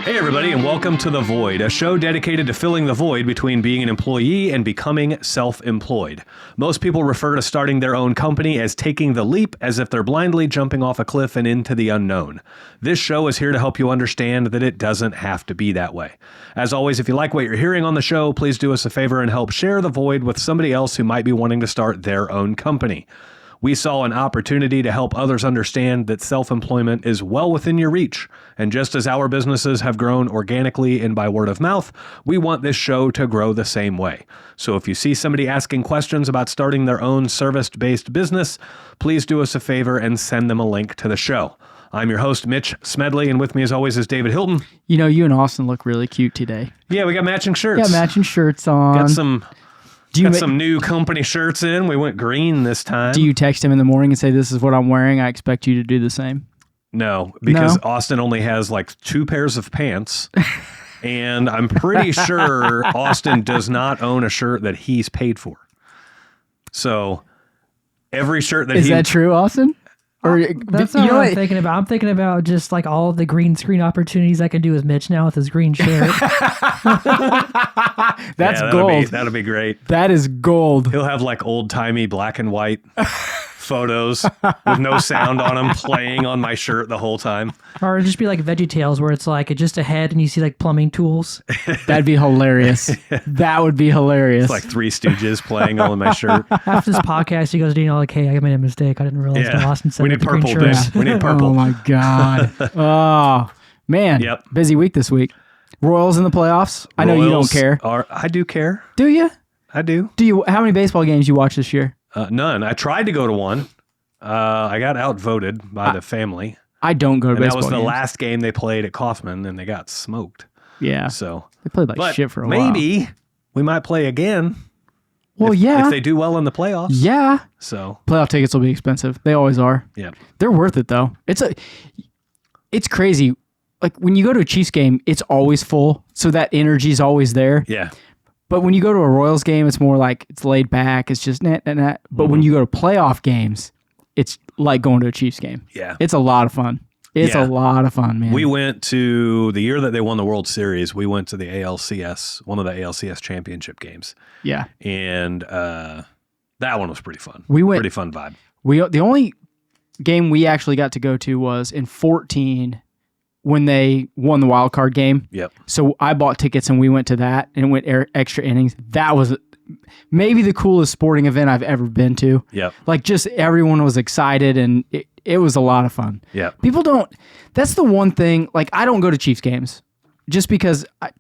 Hey everybody, and welcome to The Void, a show dedicated to filling the void between being an employee and becoming self-employed. Most people refer to starting their own company as taking the leap, as if they're blindly jumping off a cliff and into the unknown. This show is here to help you understand that it doesn't have to be that way. As always, if you like what you're hearing on the show, please do us a favor and help share The Void with somebody else who might be wanting to start their own company. We saw an opportunity to help others understand that self-employment is well within your reach. And just as our businesses have grown organically and by word of mouth, we want this show to grow the same way. So if you see somebody asking questions about starting their own service-based business, please do us a favor and send them a link to the show. I'm your host, Mitch Smedley, and with me as always is David Hilton. You know, you and Austin look really cute today. Yeah, we got matching shirts. Got matching shirts on. Got some new company shirts in. We went green this time. Do you text him in the morning and say, this is what I'm wearing? I expect you to do the same. No, because Austin only has like 2 pairs of pants. And I'm pretty sure Austin does not own a shirt that he's paid for. So every shirt that Is that true, Austin? Or that's not what I'm thinking about. I'm thinking about just like all the green screen opportunities I can do with Mitch now with his green shirt. That's gold. That'll be great. That is gold. He'll have like old-timey black and white photos with no sound on them playing on my shirt the whole time. Or it'd just be like VeggieTales where it's like just a head and you see like plumbing tools. That'd be hilarious. That would be hilarious. It's like Three Stooges playing on my shirt. After this podcast, he goes, "Do you know, like, hey, I made a mistake. I didn't realize that Austin said we need purple, dude. We need purple. Oh my God. Oh, man. Yep. Busy week this week. Royals in the playoffs. I know you don't care. I do care. Do you? I do. How many baseball games you watch this year? None. I tried to go to one. I got outvoted by the family. I don't go to baseball that was the games. last game they played at Kauffman, and they got smoked. Yeah. So they played like shit for a while. Maybe we might play again. Well, if yeah. If they do well in the playoffs. Yeah. So playoff tickets will be expensive. They always are. Yeah. They're worth it though. It's crazy. Like when you go to a Chiefs game, it's always full, so that energy's always there. Yeah. But when you go to a Royals game, it's more like it's laid back. It's just net. But when you go to playoff games, it's like going to a Chiefs game. Yeah. It's a lot of fun. It's a lot of fun, man. We went to the year that they won the World Series. We went to the ALCS, one of the ALCS championship games. Yeah. And that one was pretty fun. Pretty fun vibe. The only game we actually got to go to was in 2014 when they won the wild card game. Yep. So I bought tickets and we went to that and it went extra innings. That was maybe the coolest sporting event I've ever been to. Yep. Like just everyone was excited and it was a lot of fun. Yeah. People don't, that's the one thing, like I don't go to Chiefs games just because I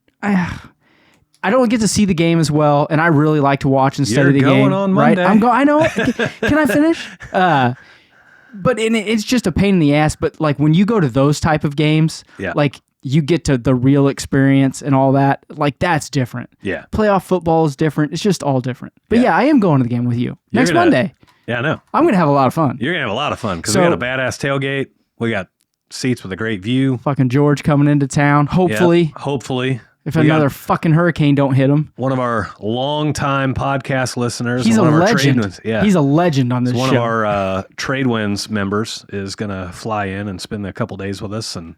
don't get to see the game as well and I really like to watch and study the game. You're going on Monday. Right? I know. Can I finish? But it's just a pain in the ass. But like when you go to those type of games, like you get to the real experience and all that. Like that's different. Yeah. Playoff football is different. It's just all different. But yeah, I am going to the game with you next Monday. Yeah, I know. I'm going to have a lot of fun. You're going to have a lot of fun because we got a badass tailgate. We got seats with a great view. Fucking George coming into town. Hopefully. Yep, hopefully. If another fucking hurricane don't hit him. One of our longtime podcast listeners. He's a legend. He's a legend on this show. One of our Tradewinds members is going to fly in and spend a couple days with us and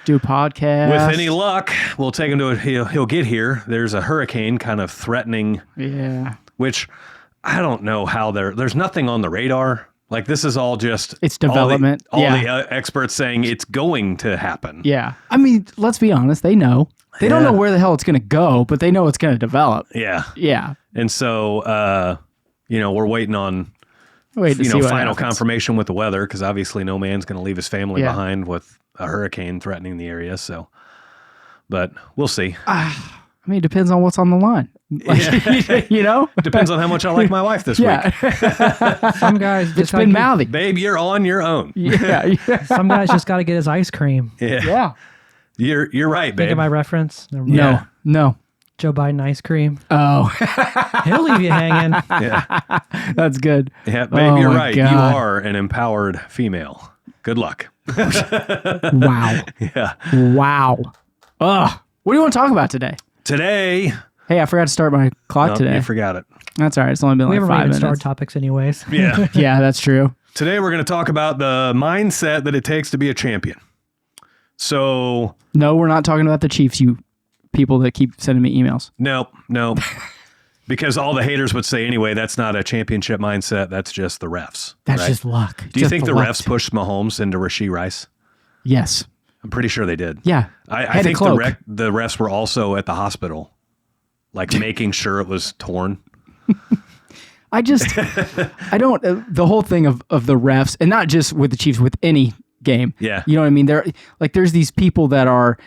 do a podcast. With any luck, we'll take him to it. He'll get here. There's a hurricane kind of threatening. Yeah. Which I don't know how there's nothing on the radar. Like this is all just it's development. All the experts saying it's going to happen. Yeah. I mean, let's be honest. They know. They don't know where the hell it's going to go, but they know it's going to develop. Yeah. Yeah. And so, we're waiting on final confirmation with the weather because obviously no man's going to leave his family behind with a hurricane threatening the area. So, but we'll see. I mean, it depends on what's on the line. Depends on how much I like my wife this week. Some guys just it's been mouthy. Babe, you're on your own. Yeah. Some guys just got to get his ice cream. Yeah. You're right, babe. Think of my reference? No. Joe Biden ice cream. Oh. He'll leave you hanging. Yeah. That's good. Yeah, babe, you're right. God. You are an empowered female. Good luck. Wow. Yeah. Wow. Ugh. What do you want to talk about today? Today. Hey, I forgot to start my clock today. You forgot it. That's all right. It's only been like 5 minutes. We start topics anyways. Yeah. Yeah, that's true. Today we're going to talk about the mindset that it takes to be a champion. So no, we're not talking about the Chiefs, you people that keep sending me emails. No. Because all the haters would say anyway, that's not a championship mindset. That's just the refs. That's right? just luck. Do you think the refs pushed Mahomes into Rashee Rice? Yes. I'm pretty sure they did. Yeah. I think the refs were also at the hospital, like making sure it was torn. I don't, the whole thing of the refs, and not just with the Chiefs, with any game. Yeah. You know what I mean? There's these people that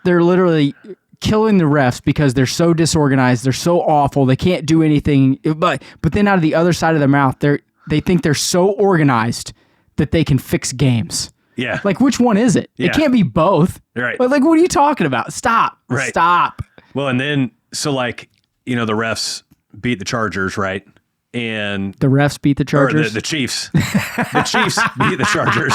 they're literally killing the refs because they're so disorganized, they're so awful, they can't do anything. But then out of the other side of their mouth, they think they're so organized that they can fix games. Yeah. Like, which one is it? Yeah. It can't be both. Right. But like, what are you talking about? Stop. Right. Stop. Well, and then, so like, the refs beat the Chargers, right? And the refs beat the Chargers? Or the Chiefs. The Chiefs beat the Chargers.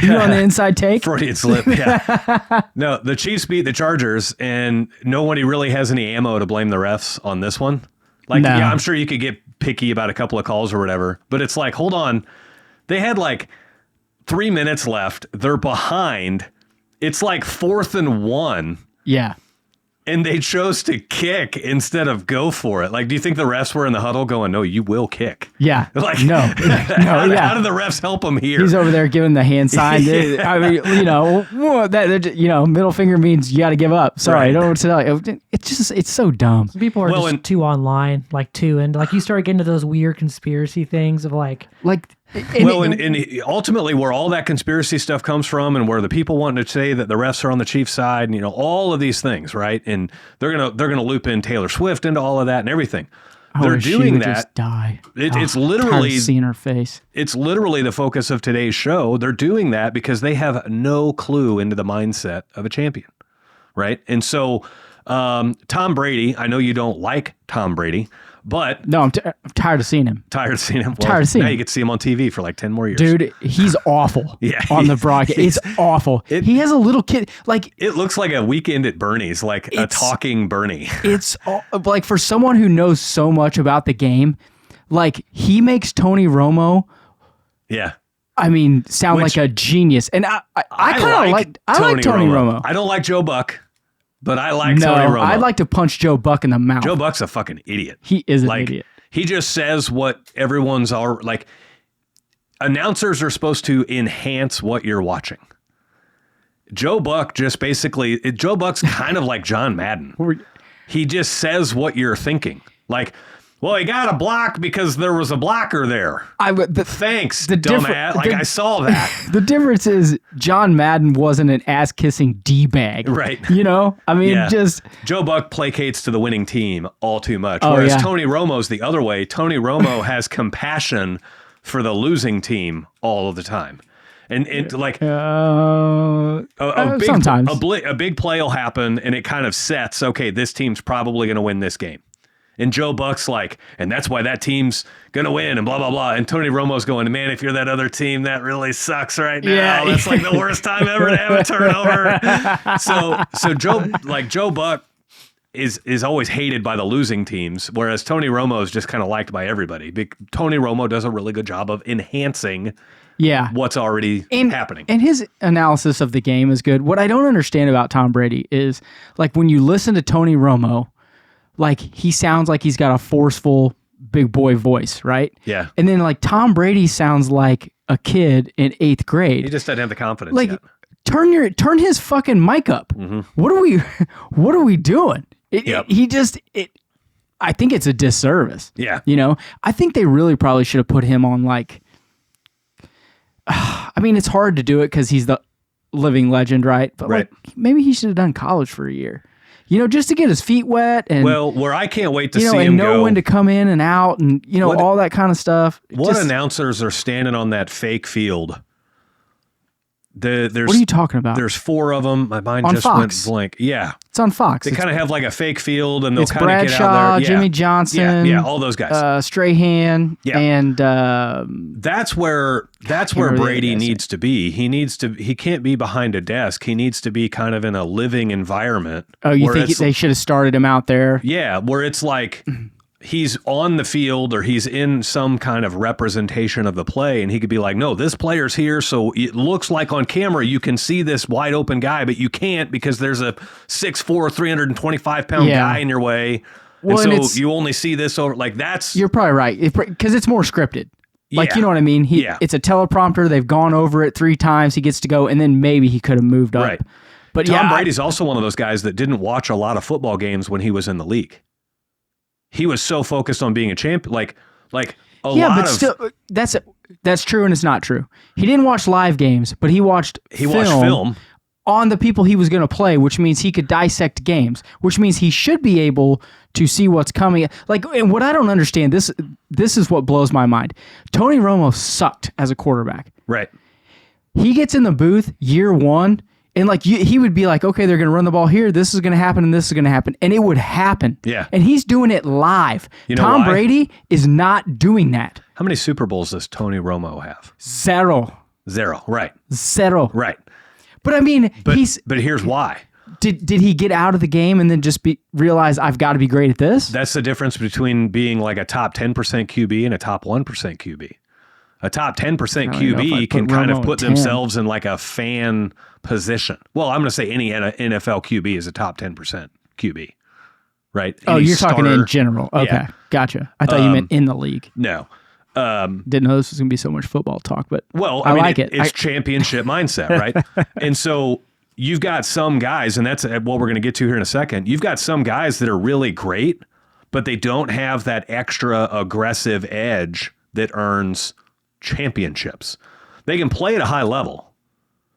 You on the inside take? Freudian slip, yeah. No, the Chiefs beat the Chargers, and nobody really has any ammo to blame the refs on this one. Like, no. Yeah, I'm sure you could get picky about a couple of calls or whatever, but it's like, hold on. They had like 3 minutes left. They're behind. It's like 4th and 1. Yeah. And they chose to kick instead of go for it. Like, do you think the refs were in the huddle going, no, you will kick? Yeah. Like, no. How did the refs help him here? He's over there giving the hand sign. I mean, middle finger means you got to give up. Sorry, right. I don't know what to tell you. It's so dumb. Some people are just too online, and like you start getting to those weird conspiracy things of like. And ultimately where all that conspiracy stuff comes from and where the people want to say that the refs are on the Chiefs side and, all of these things, right? And they're going to loop in Taylor Swift into all of that and everything. They're doing that. Just die. It's literally seeing her face. It's literally the focus of today's show. They're doing that because they have no clue into the mindset of a champion, right? And so Tom Brady, I know you don't like Tom Brady, but no, I'm tired of seeing him. Tired of seeing him. Well, tired of seeing now him. You get to see him on TV for like 10 more years. Dude, he's awful. Yeah, on the broadcast. It's awful. He has a little kid. Like, it looks like a Weekend at Bernie's, like a talking Bernie. It's like, for someone who knows so much about the game, like, he makes Tony Romo. Yeah. I mean, sound like a genius. And I kind of like Tony Romo. I don't like Joe Buck. But I like Tony Romo. I'd like to punch Joe Buck in the mouth. Joe Buck's a fucking idiot. He is an idiot. He just says what everyone's all like. Announcers are supposed to enhance what you're watching. Joe Buck just basically, Joe Buck's kind of like John Madden. He just says what you're thinking. Well, he got a block because there was a blocker there. Thanks, dumbass. I saw that. The difference is John Madden wasn't an ass-kissing D-bag. Right. I mean, just... Joe Buck placates to the winning team all too much. Whereas Tony Romo's the other way. Tony Romo has compassion for the losing team all of the time. And sometimes. A big play will happen and it kind of sets, okay, this team's probably going to win this game. And Joe Buck's like, and that's why that team's going to win and blah, blah, blah. And Tony Romo's going, man, if you're that other team, that really sucks right now. Yeah. That's like the worst time ever to have a turnover. So Joe Buck is always hated by the losing teams, whereas Tony Romo is just kind of liked by everybody. Tony Romo does a really good job of enhancing what's already happening. And his analysis of the game is good. What I don't understand about Tom Brady is, like, when you listen to Tony Romo, like, he sounds like he's got a forceful big boy voice, right? Yeah. And then, like, Tom Brady sounds like a kid in 8th grade. He just doesn't have the confidence like, yet. Turn his fucking mic up. Mm-hmm. What are we doing? I think it's a disservice. Yeah. I think they really probably should have put him on, like, I mean, it's hard to do it because he's the living legend, right? But like, maybe he should have done college for a year. Just to get his feet wet and where I can't wait to see him and know when to come in and out and all that kind of stuff. What announcers are standing on that fake field? What are you talking about? There's 4 of them. My mind just Fox. went blank. Yeah. It's on Fox. They kind of have like a fake field and they'll kind of get Bradshaw, out there. Yeah. Jimmy Johnson. Yeah, all those guys. Strahan. Yeah. And that's where Brady needs to be. He can't be behind a desk. He needs to be kind of in a living environment. Oh, you think they should have started him out there? Yeah, where it's like he's on the field or he's in some kind of representation of the play, and he could be like, no, this player's here, so it looks like on camera you can see this wide open guy, but you can't because there's a 6'4", 325-pound guy in your way. Well, and so you only see this over, like that's... You're probably right, because it's more scripted. Like, you know what I mean? It's a teleprompter. They've gone over it 3 times. He gets to go, and then maybe he could have moved up. Right. But Tom Brady's also one of those guys that didn't watch a lot of football games when he was in the league. He was so focused on being a champion, like a lot of... still, that's true and it's not true. He didn't watch live games, but he watched film on the people he was going to play, which means he could dissect games, which means he should be able to see what's coming. Like, and what I don't understand, this is what blows my mind. Tony Romo sucked as a quarterback. Right. He gets in the booth year 1, and like he would be like, okay, they're going to run the ball here. This is going to happen, and this is going to happen, and it would happen. Yeah. And he's doing it live. You know Tom Brady is not doing that. How many Super Bowls does Tony Romo have? 0. Right. 0. Right. But I mean, But here's why. Did he get out of the game and then just realize I've got to be great at this? That's the difference between being like a top 10% QB and a top 1% QB. A top 10% QB can kind of put themselves in like a fan position. Well, I'm going to say any NFL QB is a top 10% QB, right? You're talking in general. Okay, yeah. Gotcha. I thought you meant in the league. No. Didn't know this was going to be so much football talk, but I mean, like it. It's championship mindset, right? And so you've got some guys, and that's what we're going to get to here in a second. You've got some guys that are really great, but they don't have that extra aggressive edge that earns championships. They can play at a high level,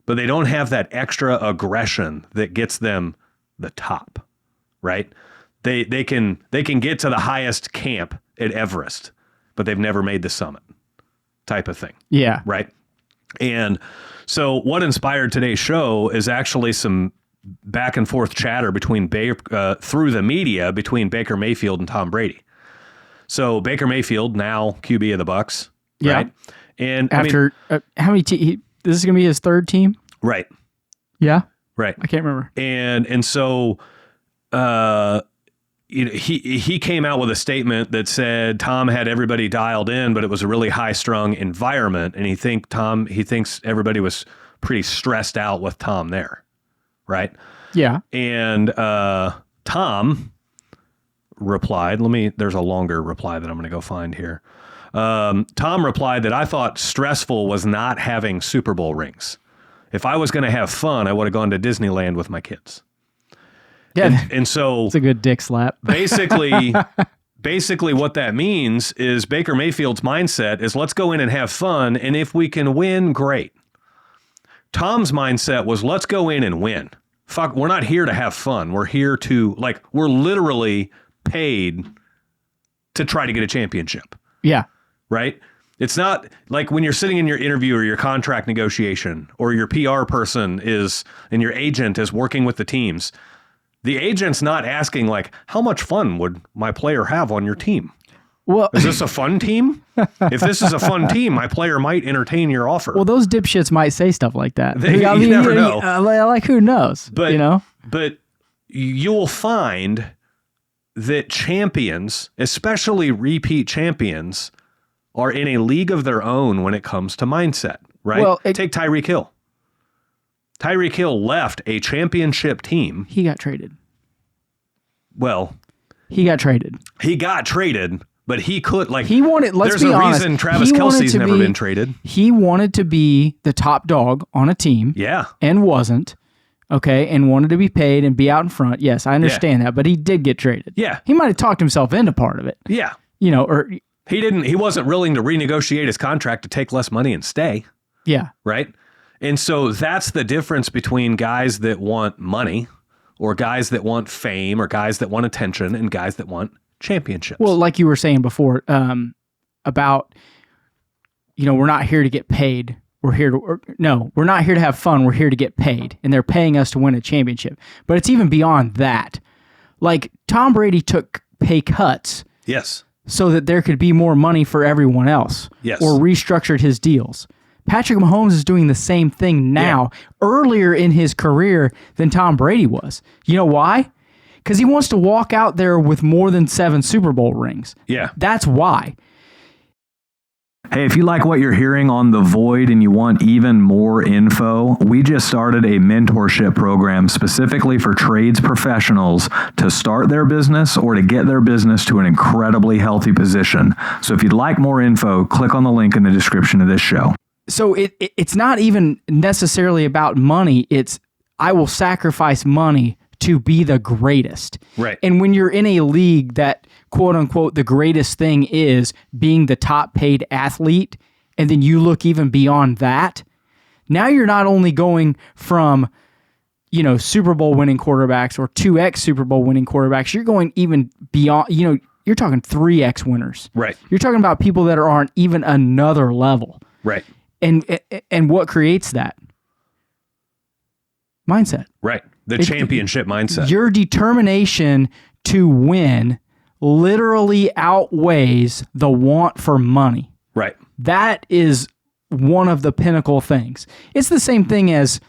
but they don't have that extra aggression that gets them the top, right? They can get to the highest camp at Everest, but they've never made the summit type of thing. Yeah. Right. And so what inspired today's show is actually some back and forth chatter between through the media between Baker Mayfield and Tom Brady. So Baker Mayfield, now QB of the Bucs. Yeah. Right. And after how many this is going to be his 3rd team? Right. Yeah. Right. I can't remember. And so he came out with a statement that said Tom had everybody dialed in, but it was a really high-strung environment, and he thinks everybody was pretty stressed out with Tom there, right? Yeah. And Tom replied, there's a longer reply that I'm going to go find here. Tom replied that I thought stressful was not having Super Bowl rings. If I was going to have fun, I would have gone to Disneyland with my kids. Yeah, and so it's a good dick slap. basically what that means is Baker Mayfield's mindset is let's go in and have fun, and if we can win, great. Tom's mindset was let's go in and win. Fuck, we're not here to have fun. We're here to, we're literally paid to try to get a championship. Yeah. Right? It's not like when you're sitting in your interview or your contract negotiation or your PR person and your agent is working with the teams. The agent's not asking, how much fun would my player have on your team? Well, is this a fun team? If this is a fun team, my player might entertain your offer. Well, those dipshits might say stuff like that. You never know. Who knows? But, But you'll find that champions, especially repeat champions, are in a league of their own when it comes to mindset, right? Well, take Tyreek Hill. Tyreek Hill left a championship team. He got traded. Well, he got traded. But he could, he wanted, there's a reason Travis Kelce's never been traded. He wanted to be the top dog on a team. Yeah. And wasn't. Okay. And wanted to be paid and be out in front. Yes, I understand that. But he did get traded. Yeah. He might have talked himself into part of it. Yeah. Or he wasn't willing to renegotiate his contract to take less money and stay. Yeah. Right. And so that's the difference between guys that want money or guys that want fame or guys that want attention and guys that want championships. Well, like you were saying before, about, we're not here to get paid. We're not here to have fun. We're here to get paid. And they're paying us to win a championship. But it's even beyond that. Tom Brady took pay cuts. Yes. So that there could be more money for everyone else. Yes. Or restructured his deals. Patrick Mahomes is doing the same thing now, earlier in his career than Tom Brady was. You know why? Because he wants to walk out there with more than 7 Super Bowl rings. Yeah. That's why. Hey, if you like what you're hearing on The Void and you want even more info, we just started a mentorship program specifically for trades professionals to start their business or to get their business to an incredibly healthy position. So if you'd like more info, click on the link in the description of this show. So it's not even necessarily about money. It's I will sacrifice money to be the greatest. Right. And when you're in a league that, quote unquote, the greatest thing is being the top paid athlete, and then you look even beyond that, now you're not only going from, Super Bowl winning quarterbacks or 2X Super Bowl winning quarterbacks, you're going even beyond, you're talking 3X winners. Right. You're talking about people that are on even another level. Right. And what creates that? Mindset. Right. The championship mindset. Your determination to win literally outweighs the want for money. Right. That is one of the pinnacle things. It's the same thing as,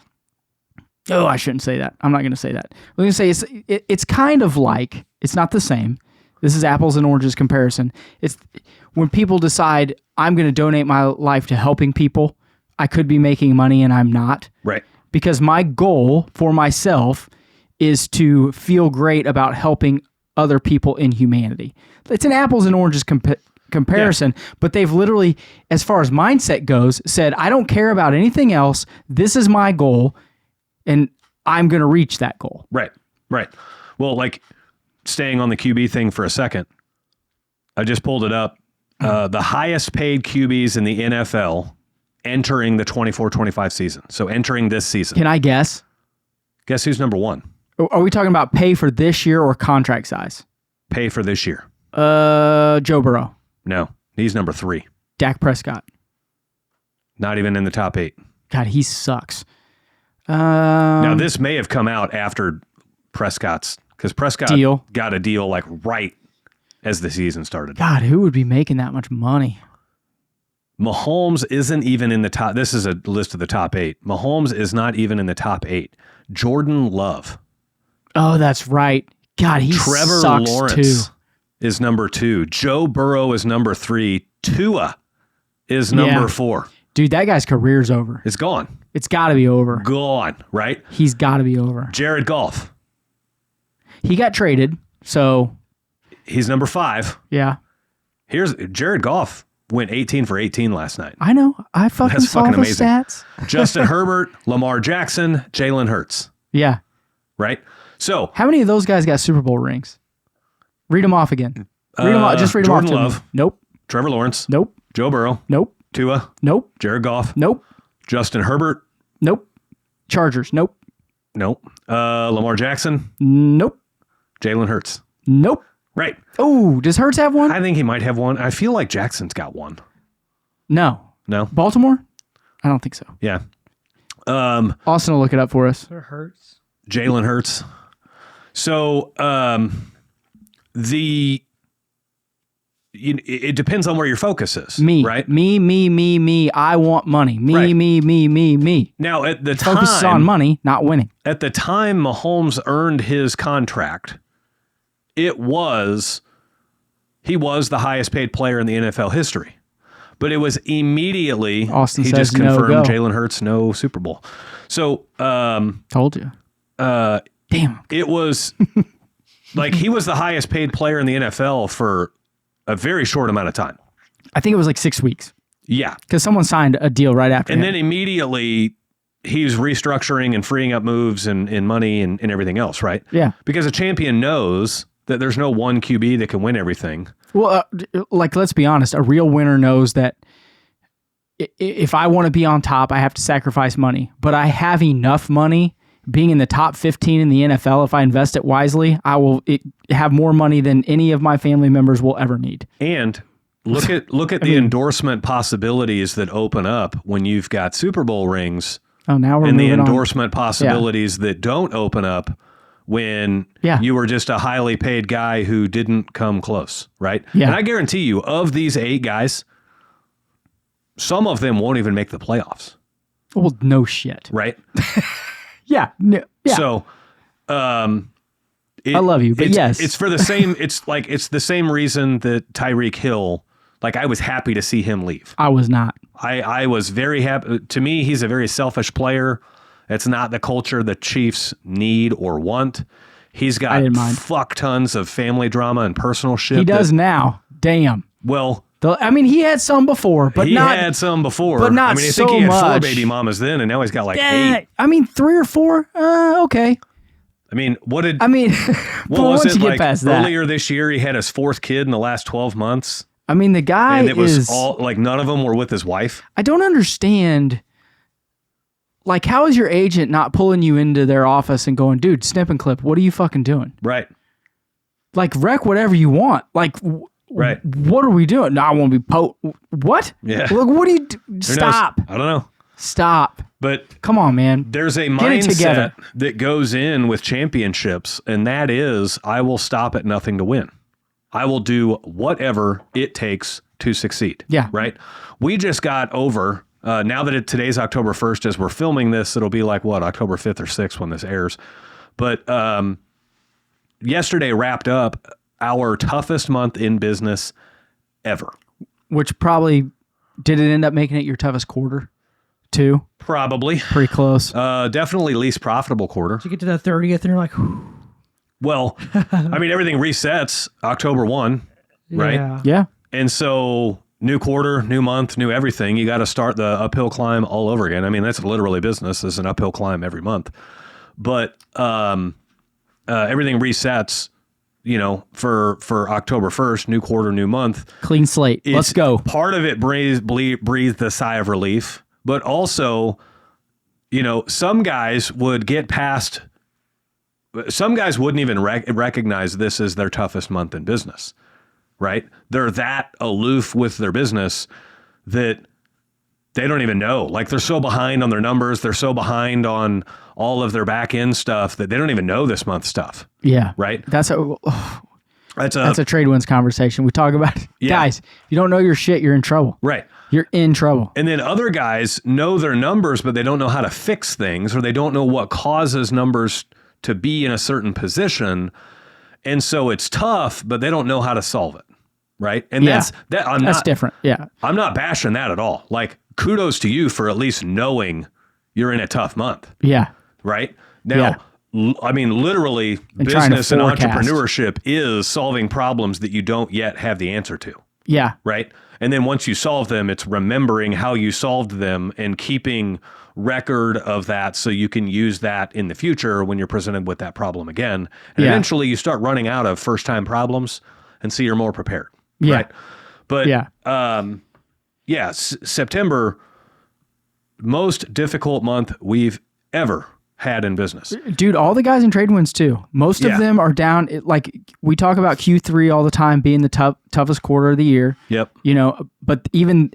I shouldn't say that. I'm not going to say that. I'm going to say it's kind of like, it's not the same. This is apples and oranges comparison. It's when people decide, I'm going to donate my life to helping people, I could be making money and I'm not. Right. Because my goal for myself is to feel great about helping other people in humanity. It's an apples and oranges comparison, but they've literally, as far as mindset goes, said, I don't care about anything else. This is my goal, and I'm going to reach that goal. Right, right. Well, like staying on the QB thing for a second, I just pulled it up. The highest paid QBs in the NFL entering the 24-25 season. So entering this season. Can I guess? Guess who's number 1? Are we talking about pay for this year or contract size? Pay for this year. Joe Burrow. No, he's number 3. Dak Prescott. Not even in the top 8. God, he sucks. Now, this may have come out after Prescott's, because Prescott got a deal like right as the season started. God, who would be making that much money? Mahomes isn't even in the top. This is a list of the top 8. Mahomes is not even in the top 8. Jordan Love. Oh, that's right. God, he Trevor sucks Lawrence too. Is number 2. Joe Burrow is number 3. Tua is number 4. Dude, that guy's career's over. It's gone. It's got to be over. Gone, right? He's got to be over. Jared Goff. He got traded, so. He's number 5. Yeah. Here's Jared Goff. Went 18 for 18 last night. I know. I fucking saw the amazing. stats. Justin Herbert, Lamar Jackson, Jalen Hurts. Yeah. Right? So. How many of those guys got Super Bowl rings? Read them off again. Read them off. Just read them off. Jordan Love. Nope. Trevor Lawrence. Nope. Joe Burrow. Nope. Tua. Nope. Jared Goff. Nope. Justin Herbert. Nope. Chargers. Nope. Nope. Lamar Jackson. Nope. Jalen Hurts. Nope. Right. Oh, does Hurts have one? I think he might have one. I feel like Jackson's got one. No. No? Baltimore? I don't think so. Yeah. Austin will look it up for us. Hurts. Jalen Hurts. So it depends on where your focus is. Me. Right? Me. I want money. Right. Me. Now, at the time... Focus on money, not winning. At the time Mahomes earned his contract, he was the highest paid player in the NFL history. But it was immediately, Austin he says just confirmed no go. Jalen Hurts, no Super Bowl. So, Told you. Damn. It was like he was the highest paid player in the NFL for a very short amount of time. I think it was like 6 weeks. Yeah. Because someone signed a deal right after And him. then immediately he's restructuring and freeing up moves and money and everything else, right? Yeah. Because a champion knows that there's no one QB that can win everything. Well, let's be honest. A real winner knows that if I want to be on top, I have to sacrifice money. But I have enough money. Being in the top 15 in the NFL, if I invest it wisely, I will have more money than any of my family members will ever need. And look at the endorsement possibilities that open up when you've got Super Bowl rings. Oh, now we're and the moving endorsement possibilities that don't open up when you were just a highly paid guy who didn't come close, right? Yeah. And I guarantee you, of these 8 guys, some of them won't even make the playoffs. Well, no shit. Right? Yeah. No, yeah. So, I love you, but yes. It's for the same, it's the same reason that Tyreek Hill, like I was happy to see him leave. I was not. I was very happy. To me, he's a very selfish player. It's not the culture the Chiefs need or want. He's got fuck tons of family drama and personal shit. He does now. Damn. Well, he had some before, but he had some before. But not so much. I think he had 4 baby mamas then, and now he's got like 8. 3 or 4. Okay. What was once it you get like past that, earlier this year? He had his 4th kid in the last 12 months. The guy and it was all like none of them were with his wife. I don't understand. Like, how is your agent not pulling you into their office and going, dude, snip and clip? What are you fucking doing? Right. Like, wreck whatever you want. Like, right. What are we doing? No, I want to be what? Yeah. Look, what do you do? Stop. I don't know. Stop. But come on, man. There's a mindset that goes in with championships, and that is, I will stop at nothing to win. I will do whatever it takes to succeed. Yeah. Right? We just got over, now that today's October 1st, as we're filming this, it'll be like, October 5th or 6th when this airs. But yesterday wrapped up our toughest month in business ever. Which probably, did it end up making it your toughest quarter too? Probably. Pretty close. Definitely least profitable quarter. Did you get to the 30th and you're like, whew. Well, everything resets October 1, right? Yeah. And so new quarter, new month, new everything. You got to start the uphill climb all over again. That's literally business. It's an uphill climb every month. But everything resets, for October 1st, new quarter, new month. Clean slate. Let's go. Part of it breathed a sigh of relief, but also, some guys would get past. Some guys wouldn't even recognize this as their toughest month in business, right? They're that aloof with their business that they don't even know. Like, they're so behind on their numbers. They're so behind on all of their back end stuff that they don't even know this month's stuff. Yeah. Right? That's a trade wins conversation. We talk about, guys, if you don't know your shit, you're in trouble. Right. You're in trouble. And then other guys know their numbers, but they don't know how to fix things, or they don't know what causes numbers to be in a certain position. And so it's tough, but they don't know how to solve it. Right. And that's different. Yeah. I'm not bashing that at all. Like, kudos to you for at least knowing you're in a tough month. Yeah. Right. Now, literally, business and entrepreneurship is solving problems that you don't yet have the answer to. Yeah. Right. And then once you solve them, it's remembering how you solved them and keeping record of that so you can use that in the future when you're presented with that problem again. And eventually you start running out of first time problems, and so you're more prepared. Yeah. Right. But September, most difficult month we've ever had in business. Dude, all the guys in trade wins too. Most of them are down. Like, we talk about Q3 all the time being the toughest quarter of the year. Yep. But even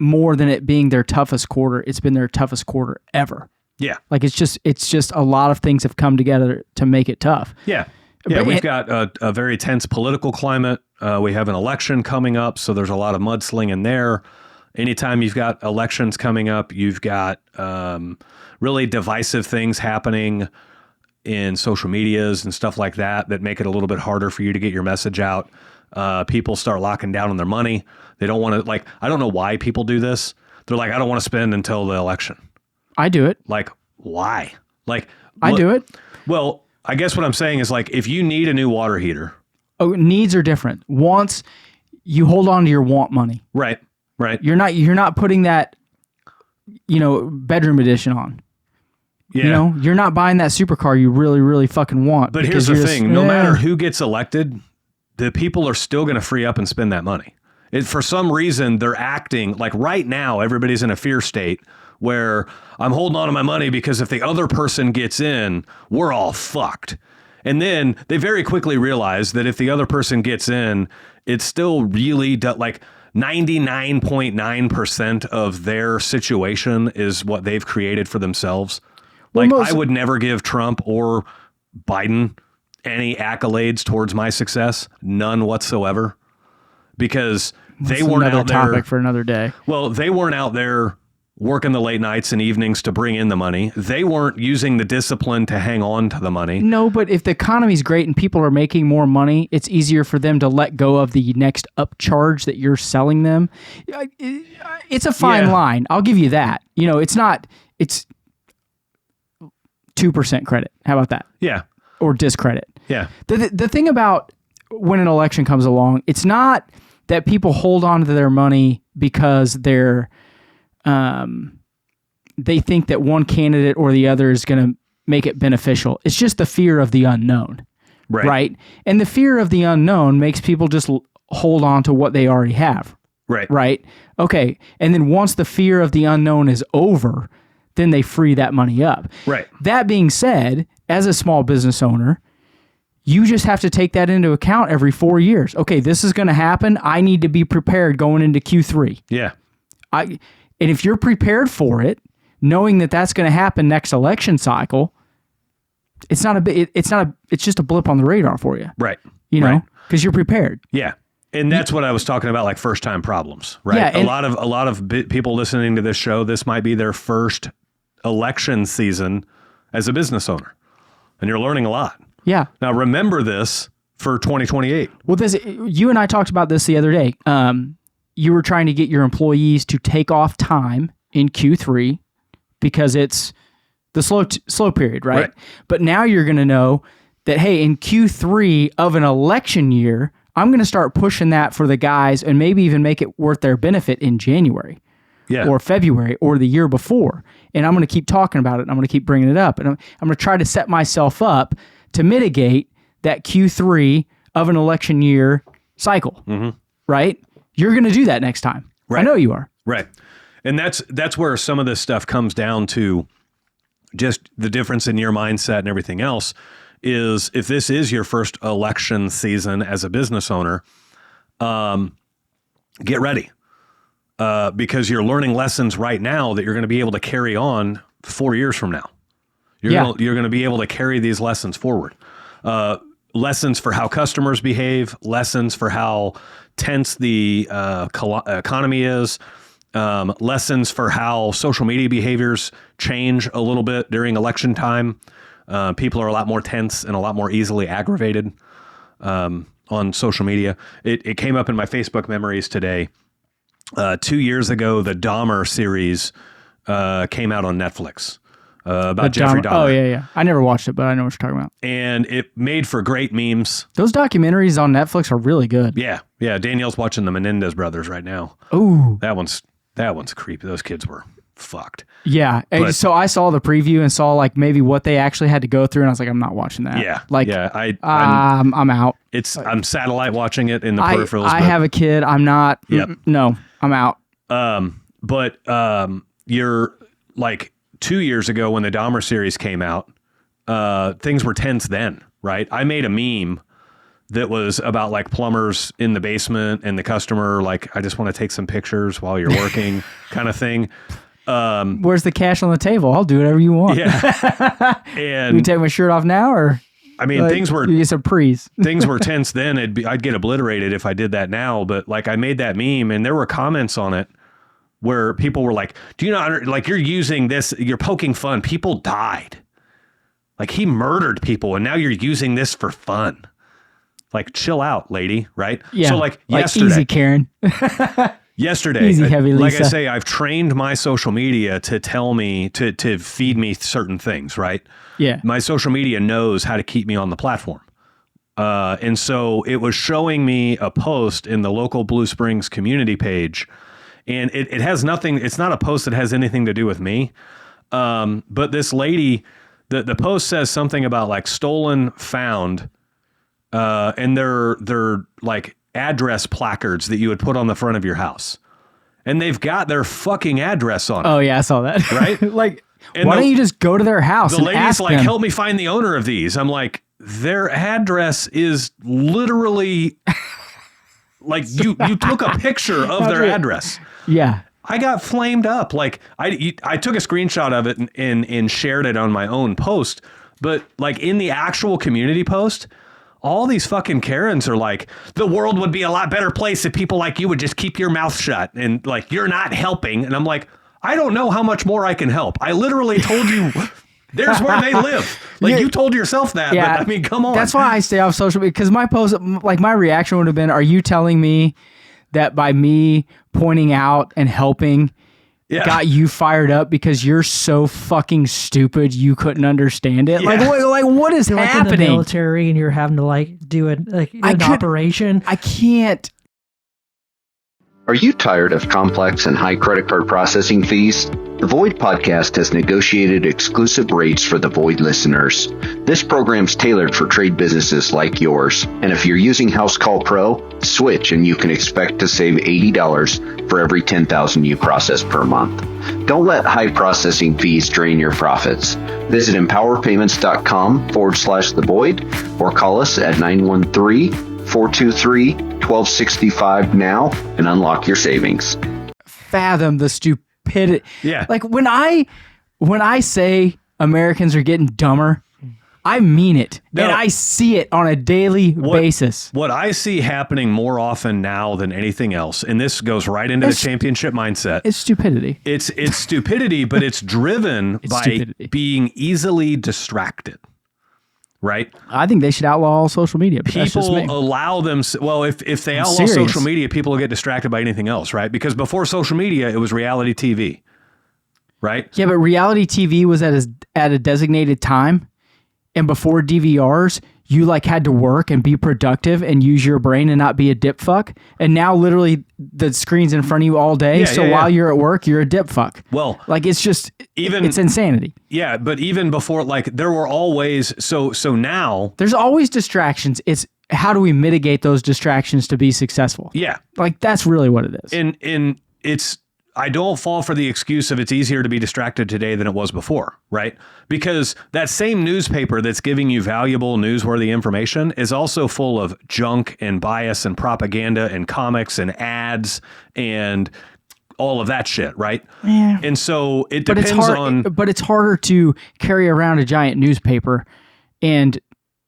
more than it being their toughest quarter, it's been their toughest quarter ever. Yeah. Like, it's just a lot of things have come together to make it tough. Yeah. Yeah, we've got a very tense political climate. We have an election coming up, so there's a lot of mudslinging there. Anytime you've got elections coming up, you've got really divisive things happening in social medias and stuff like that make it a little bit harder for you to get your message out. People start locking down on their money. They don't want to, I don't know why people do this. They're like, I don't want to spend until the election. I do it. Like, why? I do it. Well, I guess what I'm saying is, if you need a new water heater. Oh, needs are different. Wants, you hold on to your want money. Right. Right. You're not putting that, bedroom edition on. Yeah. You're not buying that supercar you really, really fucking want. But here's the thing. No matter who gets elected, the people are still going to free up and spend that money. For some reason, they're acting like right now, everybody's in a fear state where I'm holding on to my money because if the other person gets in, we're all fucked. And then they very quickly realize that if the other person gets in, it's still really 99.9% of their situation is what they've created for themselves. I would never give Trump or Biden any accolades towards my success, none whatsoever, because they weren't out there. Topic for another day. Well, they weren't out there working the late nights and evenings to bring in the money. They weren't using the discipline to hang on to the money. No, but if the economy's great and people are making more money, it's easier for them to let go of the next upcharge that you're selling them. It's a fine line. I'll give you that. You know, it's 2% credit. How about that? Yeah. Or discredit. Yeah. The thing about when an election comes along, it's not that people hold on to their money because they think that one candidate or the other is going to make it beneficial. It's just the fear of the unknown, right? And the fear of the unknown makes people just hold on to what they already have, right? Okay, and then once the fear of the unknown is over, then they free that money up. Right. That being said, as a small business owner, you just have to take that into account every 4 years. Okay, this is going to happen. I need to be prepared going into Q3. Yeah. And if you're prepared for it, knowing that that's going to happen next election cycle, it's just a blip on the radar for you. Right. You know, because you're prepared. Yeah. And that's what I was talking about, like first time problems, right? Yeah, a lot of people listening to this show, this might be their first election season as a business owner, and you're learning a lot. Yeah. Now remember this for 2028. Well, you and I talked about this the other day. You were trying to get your employees to take off time in Q3 because it's the slow period, right? But now you're going to know that, hey, in Q3 of an election year, I'm going to start pushing that for the guys and maybe even make it worth their benefit in January or February or the year before. And I'm going to keep talking about it. And I'm going to keep bringing it up. And I'm going to try to set myself up to mitigate that Q3 of an election year cycle, right? You're going to do that next time. Right. I know you are. Right. And that's where some of this stuff comes down to, just the difference in your mindset and everything else is, if this is your first election season as a business owner, get ready because you're learning lessons right now that you're going to be able to carry on 4 years from now. You're going to be able to carry these lessons forward. Lessons for how customers behave, lessons for how tense the economy is, lessons for how social media behaviors change a little bit during election time. People are a lot more tense and a lot more easily aggravated on social media. It came up in my Facebook memories today. 2 years ago, the Dahmer series came out on Netflix. About Jeffrey Dahmer. Oh, yeah. I never watched it, but I know what you're talking about. And it made for great memes. Those documentaries on Netflix are really good. Yeah. Danielle's watching the Menendez brothers right now. Ooh. That one's creepy. Those kids were fucked. Yeah. So I saw the preview and saw like maybe what they actually had to go through, and I was like, I'm not watching that. Yeah. Like, I'm out. I'm satellite watching it in the peripherals. I have a kid. I'm not. Yep. No, I'm out. But you're like 2 years ago when the Dahmer series came out, things were tense then, right? I made a meme that was about like plumbers in the basement and the customer, like, I just want to take some pictures while you're working kind of thing. Where's the cash on the table? I'll do whatever you want. Yeah. And you take my shirt off now, or I mean, things were you get some prees. Things were tense then. I'd get obliterated if I did that now. But like, I made that meme and there were comments on it where people were like, do you not, like, you're using this, you're poking fun. People died. Like, he murdered people and now you're using this for fun. Like, chill out, lady, right? Yeah. So like yesterday. Easy, Karen. Yesterday, easy, heavy Lisa. Like I say, I've trained my social media to tell me, to feed me certain things, right? Yeah. My social media knows how to keep me on the platform. And so it was showing me a post in the local Blue Springs community page. And it has nothing, it's not a post that has anything to do with me. But this lady, the post says something about like stolen, found, and they're like address placards that you would put on the front of your house. And they've got their fucking address on it. Oh yeah, I saw that. Right? Like, why don't you just go to their house and ask them? The lady's like, help me find the owner of these. I'm like, their address is literally like you took a picture of their address. Yeah. I got flamed up. Like I took a screenshot of it and shared it on my own post. But like in the actual community post, all these fucking Karens are like, the world would be a lot better place if people like you would just keep your mouth shut. And like, you're not helping. And I'm like, I don't know how much more I can help. I literally told you there's where they live. Like, you told yourself that, but I mean, come on. That's why I stay off social media, because my post, like, my reaction would have been, are you telling me that by me pointing out and helping got you fired up because you're so fucking stupid you couldn't understand it? Like what is you're happening? Like in the military, and you're having to like do an operation. I can't. Are you tired of complex and high credit card processing fees? The Void Podcast has negotiated exclusive rates for the Void listeners. This program's tailored for trade businesses like yours. And if you're using House Call Pro, switch and you can expect to save $80 for every 10,000 you process per month. Don't let high processing fees drain your profits. Visit empowerpayments.com/the Void or call us at 913-423-1265 now and unlock your savings. Fathom the stupidity. Yeah. Like when I say Americans are getting dumber, I mean it. No, and I see it on a daily basis. What I see happening more often now than anything else, and this goes right into the championship mindset. It's stupidity. It's stupidity, but it's driven by being easily distracted. Right? I think they should outlaw all social media. People allow them. Well, if they outlaw social media, people will get distracted by anything else, right? Because before social media, it was reality TV, right? Yeah, but reality TV was at a designated time, and before DVRs, you like had to work and be productive and use your brain and not be a dip fuck. And now, literally, the screen's in front of you all day. While you're at work, you're a dip fuck. Well, like it's just it's insanity. Yeah, but even before, like there were always so now there's always distractions. It's how do we mitigate those distractions to be successful? Yeah, like that's really what it is. And it's. I don't fall for the excuse of it's easier to be distracted today than it was before, right? Because that same newspaper that's giving you valuable, newsworthy information is also full of junk and bias and propaganda and comics and ads and all of that shit, right? Yeah. And so it depends on... But it's harder to carry around a giant newspaper and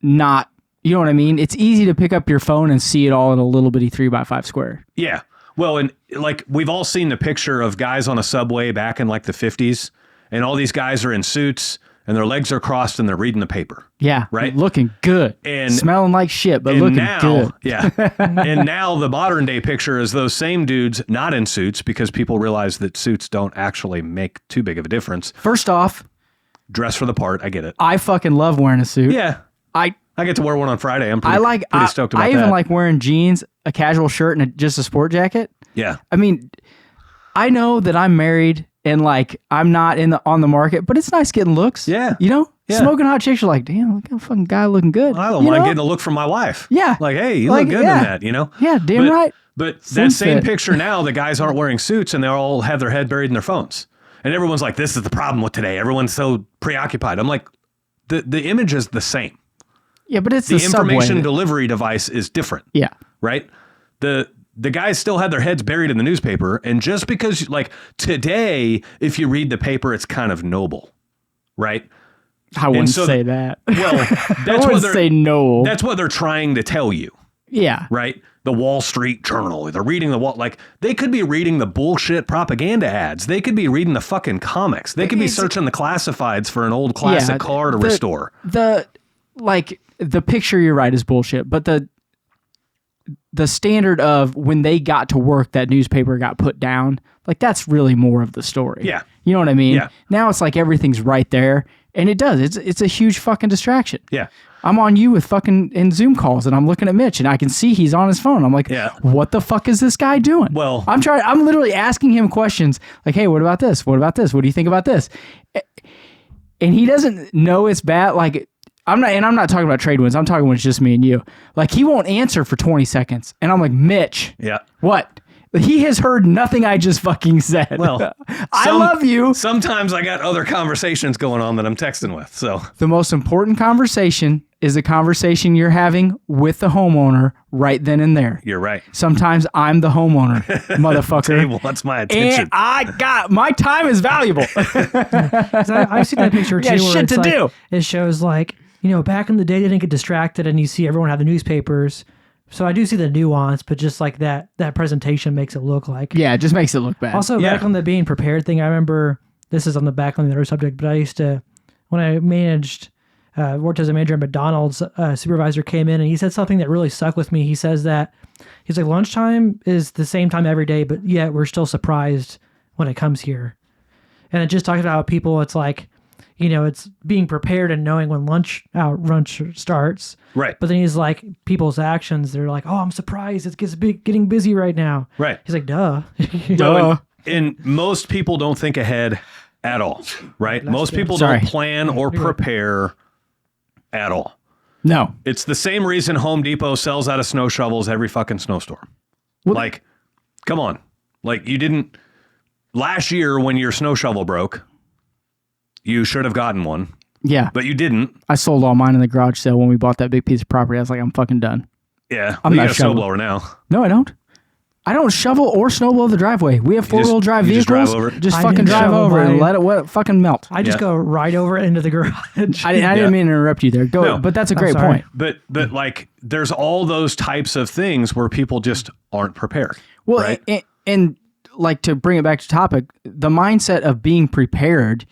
not... You know what I mean? It's easy to pick up your phone and see it all in a little bitty 3x5 square. Yeah. Well, and like we've all seen the picture of guys on a subway back in like the 50s, and all these guys are in suits and their legs are crossed and they're reading the paper. Yeah. Right? Looking good. And smelling like shit, but looking good. Yeah. And now the modern day picture is those same dudes not in suits because people realize that suits don't actually make too big of a difference. First off, dress for the part. I get it. I fucking love wearing a suit. Yeah. I get to wear one on Friday. I'm pretty stoked about that. I even like wearing jeans, a casual shirt, and just a sport jacket. Yeah. I mean, I know that I'm married and like I'm not on the market, but it's nice getting looks. Yeah. You know? Yeah. Smoking hot chicks are like, damn, look at a fucking guy looking good. I don't mind getting a look from my wife. Yeah. Like, hey, you look good in that, you know? Yeah, damn right. But that same picture now, the guys aren't wearing suits and they all have their head buried in their phones. And everyone's like, this is the problem with today. Everyone's so preoccupied. I'm like, the image is the same. Yeah, but it's the information subway. Delivery device is different. Yeah. Right? The guys still had their heads buried in the newspaper. And just because, like, today, if you read the paper, it's kind of noble. Right? I wouldn't say that. Well, that's I wouldn't say no. That's what they're trying to tell you. Yeah. Right? The Wall Street Journal. They're reading like, they could be reading the bullshit propaganda ads. They could be reading the fucking comics. They could be searching the classifieds for an old classic car to restore. The picture, you're right, is bullshit. But the standard of when they got to work, that newspaper got put down, like that's really more of the story. Yeah. You know what I mean? Yeah. Now it's like everything's right there. And it does. It's a huge fucking distraction. Yeah. I'm on you with fucking in Zoom calls and I'm looking at Mitch and I can see he's on his phone. I'm like, what the fuck is this guy doing? Well, I'm literally asking him questions like, hey, what about this? What about this? What do you think about this? And he doesn't know it's bad. Like, I'm not talking about trade wins. I'm talking when it's just me and you. Like, he won't answer for 20 seconds. And I'm like, Mitch. Yeah. What? He has heard nothing I just fucking said. Well, I love you. Sometimes I got other conversations going on that I'm texting with. So the most important conversation is the conversation you're having with the homeowner right then and there. You're right. Sometimes I'm the homeowner, motherfucker. Dave wants my attention. And my time is valuable. I've seen that picture too. Yeah, where shit it's to like, do. It shows like, back in the day they didn't get distracted and you see everyone have the newspapers. So I do see the nuance, but just like that presentation makes it look like. Yeah, it just makes it look bad. Also, back on the being prepared thing, I remember, this is on the back on the other subject, but I used to, when I worked as a manager at McDonald's, a supervisor came in and he said something that really stuck with me. He says that, he's like, lunchtime is the same time every day, but yet we're still surprised when it comes here. And it just talks about how people, it's like, it's being prepared and knowing when lunch starts. Right. But then he's like, people's actions, they're like, oh, I'm surprised. It's getting busy right now. Right. He's like, duh. No, and most people don't think ahead at all, right? Most people don't plan or prepare at all. No. It's the same reason Home Depot sells out of snow shovels every fucking snowstorm. Well, like, come on. Like, you didn't... Last year, when your snow shovel broke, you should have gotten one. Yeah. But you didn't. I sold all mine in the garage sale when we bought that big piece of property. I was like, I'm fucking done. Yeah. I'm you not got a snowblower now. No, I don't. I don't shovel or snowblow the driveway. We have four-wheel drive vehicles. Just drive over it? Just fucking drive over it and let it fucking melt. I just go right over into the garage. I didn't mean to interrupt you there. Go, No. but that's a great point. But like, there's all those types of things where people just aren't prepared. Well, right? and like, to bring it back to topic, the mindset of being prepared,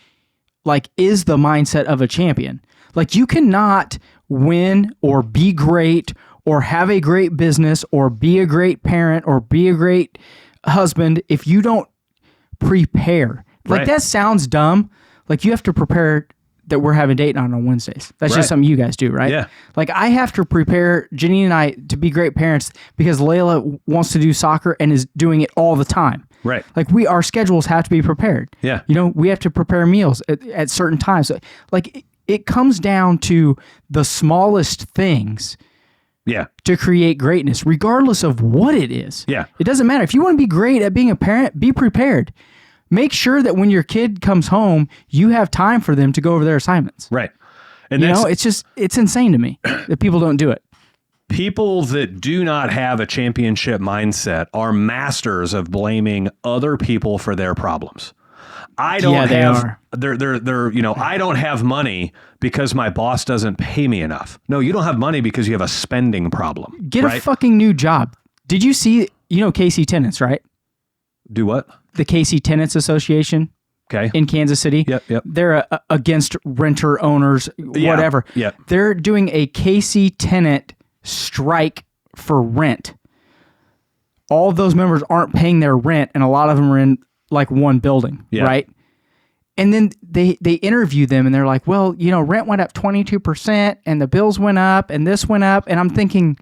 like, is the mindset of a champion. Like, you cannot win or be great or have a great business or be a great parent or be a great husband if you don't prepare. Like, Right. that sounds dumb. Like, you have to prepare that we're having date night on Wednesdays. That's Right. just something you guys do, right? Yeah. Like, I have to prepare Janine and I to be great parents because Layla wants to do soccer and is doing it all the time. Right. Like, our schedules have to be prepared. Yeah. We have to prepare meals at certain times. Like, it comes down to the smallest things Yeah. to create greatness, regardless of what it is. Yeah. It doesn't matter. If you want to be great at being a parent, be prepared. Make sure that when your kid comes home, you have time for them to go over their assignments. Right. And It's insane to me that people don't do it. People that do not have a championship mindset are masters of blaming other people for their problems. I don't Yeah, they have are. they're I don't have money because my boss doesn't pay me enough. No, you don't have money because you have a spending problem. Get a fucking new job. Did you see, KC Tenants, right? Do what? The KC Tenants Association Okay. in Kansas City. Yep. They're against renter owners, whatever. Yeah. They're doing a KC tenant strike for rent. All of those members aren't paying their rent, and a lot of them are in like one building, right? And then they interview them, and they're like, well, rent went up 22%, and the bills went up, and this went up. And I'm thinking,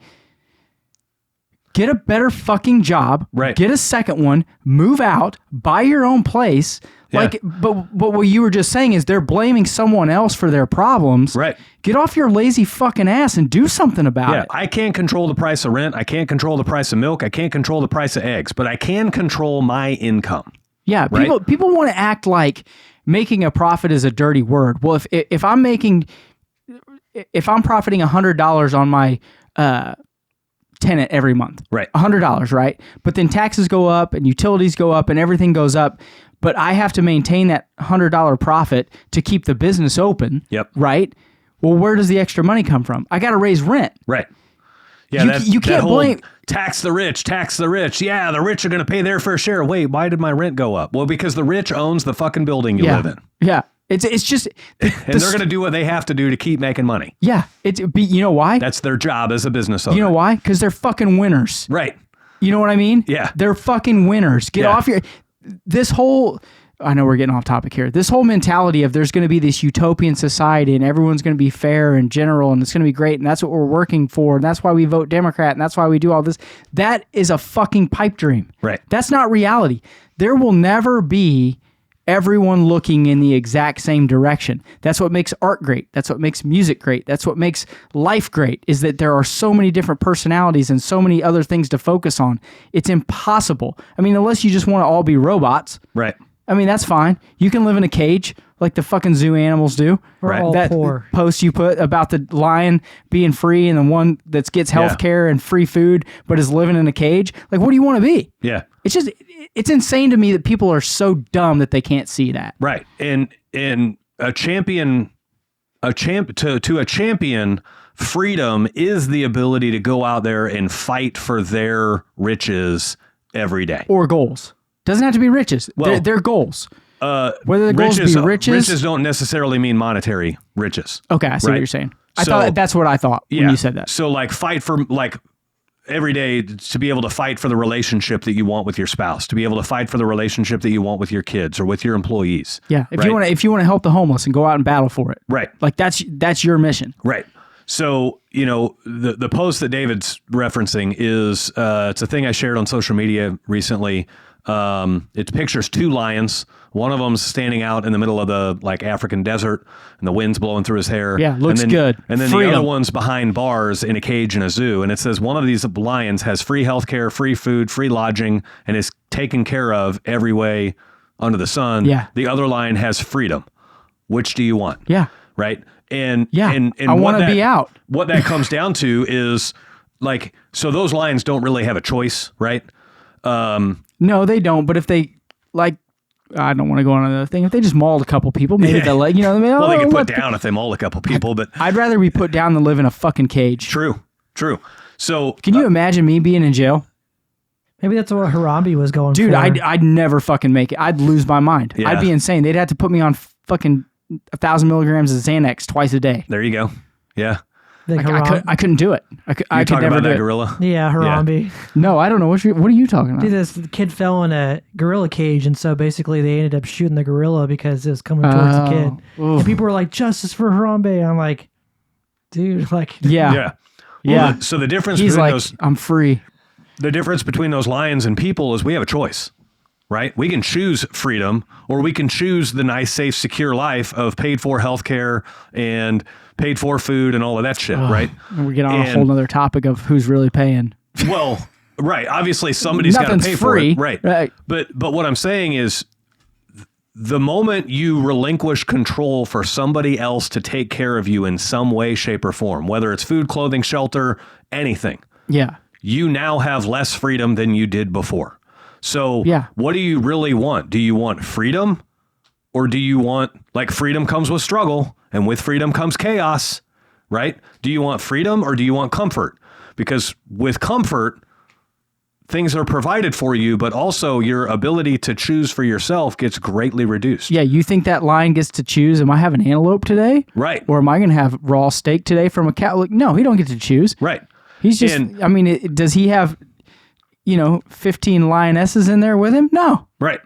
get a better fucking job, Right. Get a second one, move out, buy your own place. Like, but what you were just saying is they're blaming someone else for their problems. Right. Get off your lazy fucking ass and do something about it. I can't control the price of rent. I can't control the price of milk. I can't control the price of eggs, but I can control my income. Yeah, Right? people want to act like making a profit is a dirty word. Well, if I'm profiting $100 on my tenant every month, Right. $100, right? But then taxes go up and utilities go up and everything goes up, but I have to maintain that $100 profit to keep the business open. Yep. Right. Well, where does the extra money come from? I got to raise rent. Right. Yeah, You can't blame. tax the rich. Yeah, the rich are going to pay their fair share. Wait, why did my rent go up? Well, because the rich owns the fucking building you live in. Yeah. It's just And they're going to do what they have to do to keep making money. Yeah. You know why? That's their job as a business owner. You know why? Because they're fucking winners. Right. You know what I mean? Yeah. They're fucking winners. Get off your... This whole... I know we're getting off topic here. This whole mentality of there's going to be this utopian society and everyone's going to be fair and general and it's going to be great and that's what we're working for and that's why we vote Democrat and that's why we do all this. That is a fucking pipe dream. Right. That's not reality. There will never be everyone looking in the exact same direction. That's what makes art great. That's what makes music great. That's what makes life great, is that there are so many different personalities and so many other things to focus on. It's impossible. I mean, unless you just want to all be robots. Right. I mean, that's fine. You can live in a cage like the fucking zoo animals do. We're all that poor. post you put about the lion being free and the one that gets health care and free food but is living in a cage. Like, what do you want to be? Yeah. It's insane to me that people are so dumb that they can't see that. Right. And a champion, to a champion, freedom is the ability to go out there and fight for their riches every day. Or goals. Doesn't have to be riches. Well, they're goals. Whether the goals be riches. Riches don't necessarily mean monetary riches. Okay, I see what you're saying. I So- thought that's what I thought when you said that. So like fight for like every day to be able to fight for the relationship that you want with your spouse, to be able to fight for the relationship that you want with your kids or with your employees. Yeah, if you want to help the homeless and go out and battle for it. Right. Like that's your mission. Right. So, the post that David's referencing is it's a thing I shared on social media recently. It pictures 2 lions. One of them's standing out in the middle of the African desert, and the wind's blowing through his hair. Yeah, looks and then, good. And then Freedom. the other one's behind bars in a cage in a zoo. And it says one of these lions has free healthcare, free food, free lodging, and is taken care of every way under the sun. Yeah. The other lion has freedom. Which do you want? Yeah. Right. And Yeah. and I want to be out. What that comes down to is so those lions don't really have a choice, right? No, they don't. But if they I don't want to go on another thing. If they just mauled a couple people, maybe they'll let Well, they get put down if they maul a couple people, but I'd rather be put down than live in a fucking cage. True. So Can you imagine me being in jail? Maybe that's what Harambe was going Dude, for. I'd never fucking make it. I'd lose my mind. Yeah. I'd be insane. They'd have to put me on fucking 1,000 milligrams of Xanax twice a day. there you go. Yeah. Like I couldn't do it. I could You're talking never about do that it. gorilla? Yeah, Harambe. No, I don't know. What are you talking about? Dude, this kid fell in a gorilla cage, and so basically they ended up shooting the gorilla because it was coming towards the kid. Oof. And people were like, "Justice for Harambe." And I'm like, dude, Yeah. Yeah. Yeah. Well, so the difference He's between like, I'm free. the difference between those lions and people is we have a choice. Right? We can choose freedom, or we can choose the nice, safe, secure life of paid for healthcare and paid for food and all of that shit, right? And we get on a And- whole nother topic of who's really paying. Well, right. Obviously, somebody's got to Nothing's pay free. for it. Right. Right. But what I'm saying is the moment you relinquish control for somebody else to take care of you in some way, shape, or form, whether it's food, clothing, shelter, anything, Yeah. you now have less freedom than you did before. So Yeah. what do you really want? Do you want freedom, or do you want, freedom comes with struggle, and with freedom comes chaos, right? Do you want freedom, or do you want comfort? Because with comfort, things are provided for you, but also your ability to choose for yourself gets greatly reduced. Yeah, you think that lion gets to choose, am I having antelope today? Right. Or am I going to have raw steak today from a cow? Like, no, he don't get to choose. Right. He's just, does he have, 15 lionesses in there with him? No. Right.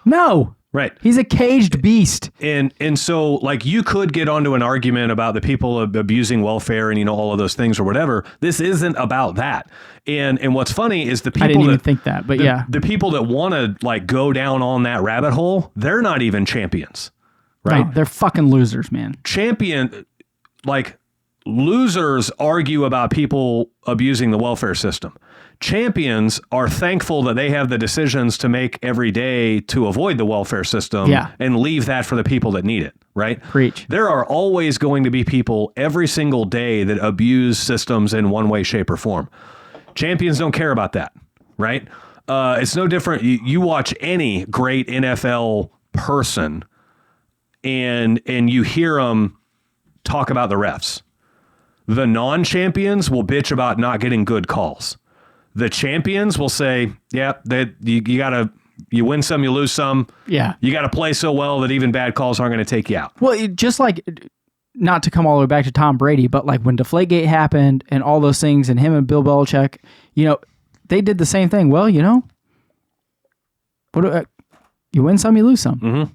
No. Right. He's a caged beast. And so you could get onto an argument about the people abusing welfare and all of those things or whatever. This isn't about that. And what's funny is the people I didn't even think that, but yeah. The people that want to go down on that rabbit hole, they're not even champions. Right? No, they're fucking losers, man. Losers argue about people abusing the welfare system. Champions are thankful that they have the decisions to make every day to avoid the welfare system and leave that for the people that need it, right? Preach. There are always going to be people every single day that abuse systems in one way, shape, or form. Champions don't care about that, right? It's no different. You watch any great NFL person and you hear them talk about the refs. The non-champions will bitch about not getting good calls. The champions will say, yeah, you win some, you lose some. Yeah. You got to play so well that even bad calls aren't going to take you out. Well, just not to come all the way back to Tom Brady, but when Deflategate happened and all those things and him and Bill Belichick, they did the same thing. Well, you win some, you lose some. Mm-hmm.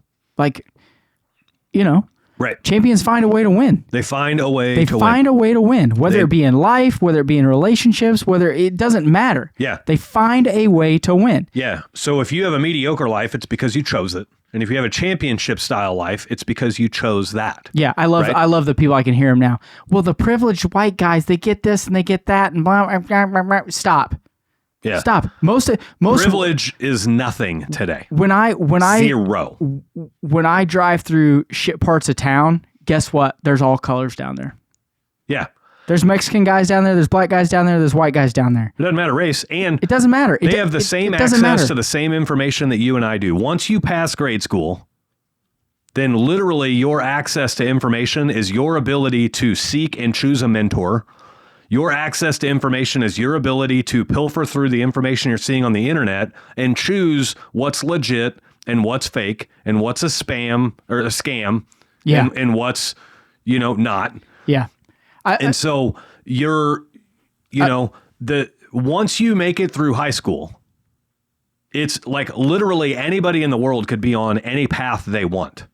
Right. Champions find a way to win. They find a way They to find win. a way to win, whether it be in life, whether it be in relationships, it doesn't matter. Yeah. They find a way to win. Yeah. So if you have a mediocre life, it's because you chose it. And if you have a championship style life, it's because you chose that. Yeah, I love the people. I can hear them now. Well, the privileged white guys, they get this and they get that and blah, blah, blah, blah. Stop. Yeah. Stop. Most privilege is nothing today. When I Zero. When I drive through shit parts of town, guess what? There's all colors down there. Yeah. There's Mexican guys down there. There's black guys down there. There's white guys down there. It doesn't matter race. And it doesn't matter. They have the same access to the same information that you and I do. Once you pass grade school, then literally your access to information is your ability to seek and choose a mentor. Your access to information is your ability to pilfer through the information you're seeing on the internet and choose what's legit and what's fake and what's a spam or a scam and what's, not. Yeah. So you're, once you make it through high school, it's like literally anybody in the world could be on any path they want.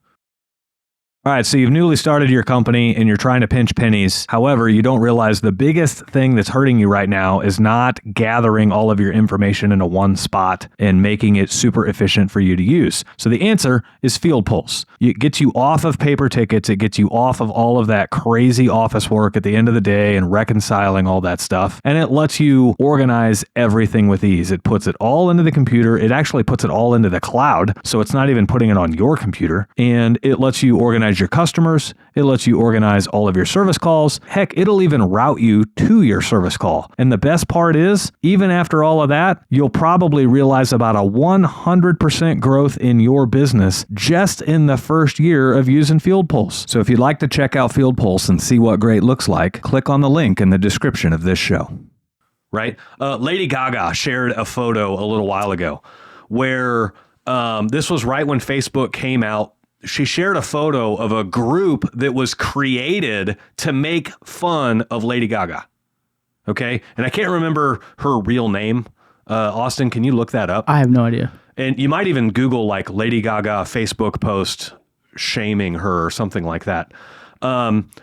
All right, so you've newly started your company and you're trying to pinch pennies. However, you don't realize the biggest thing that's hurting you right now is not gathering all of your information into one spot and making it super efficient for you to use. So the answer is Field Pulse. It gets you off of paper tickets. It gets you off of all of that crazy office work at the end of the day and reconciling all that stuff. And it lets you organize everything with ease. It puts it all into the computer. It actually puts it all into the cloud. So it's not even putting it on your computer. And it lets you organize your customers. It lets you organize all of your service calls. Heck, it'll even route you to your service call. And the best part is, even after all of that, you'll probably realize about a 100% growth in your business just in the first year of using Field Pulse. So if you'd like to check out Field Pulse and see what great looks like, click on the link in the description of this show. Right? Lady Gaga shared a photo a little while ago where this was right when Facebook came out. She shared a photo of a group that was created to make fun of Lady Gaga. Okay. And I can't remember her real name. Austin, can you look that up? I have no idea. And you might even Google like Lady Gaga Facebook post shaming her or something like that.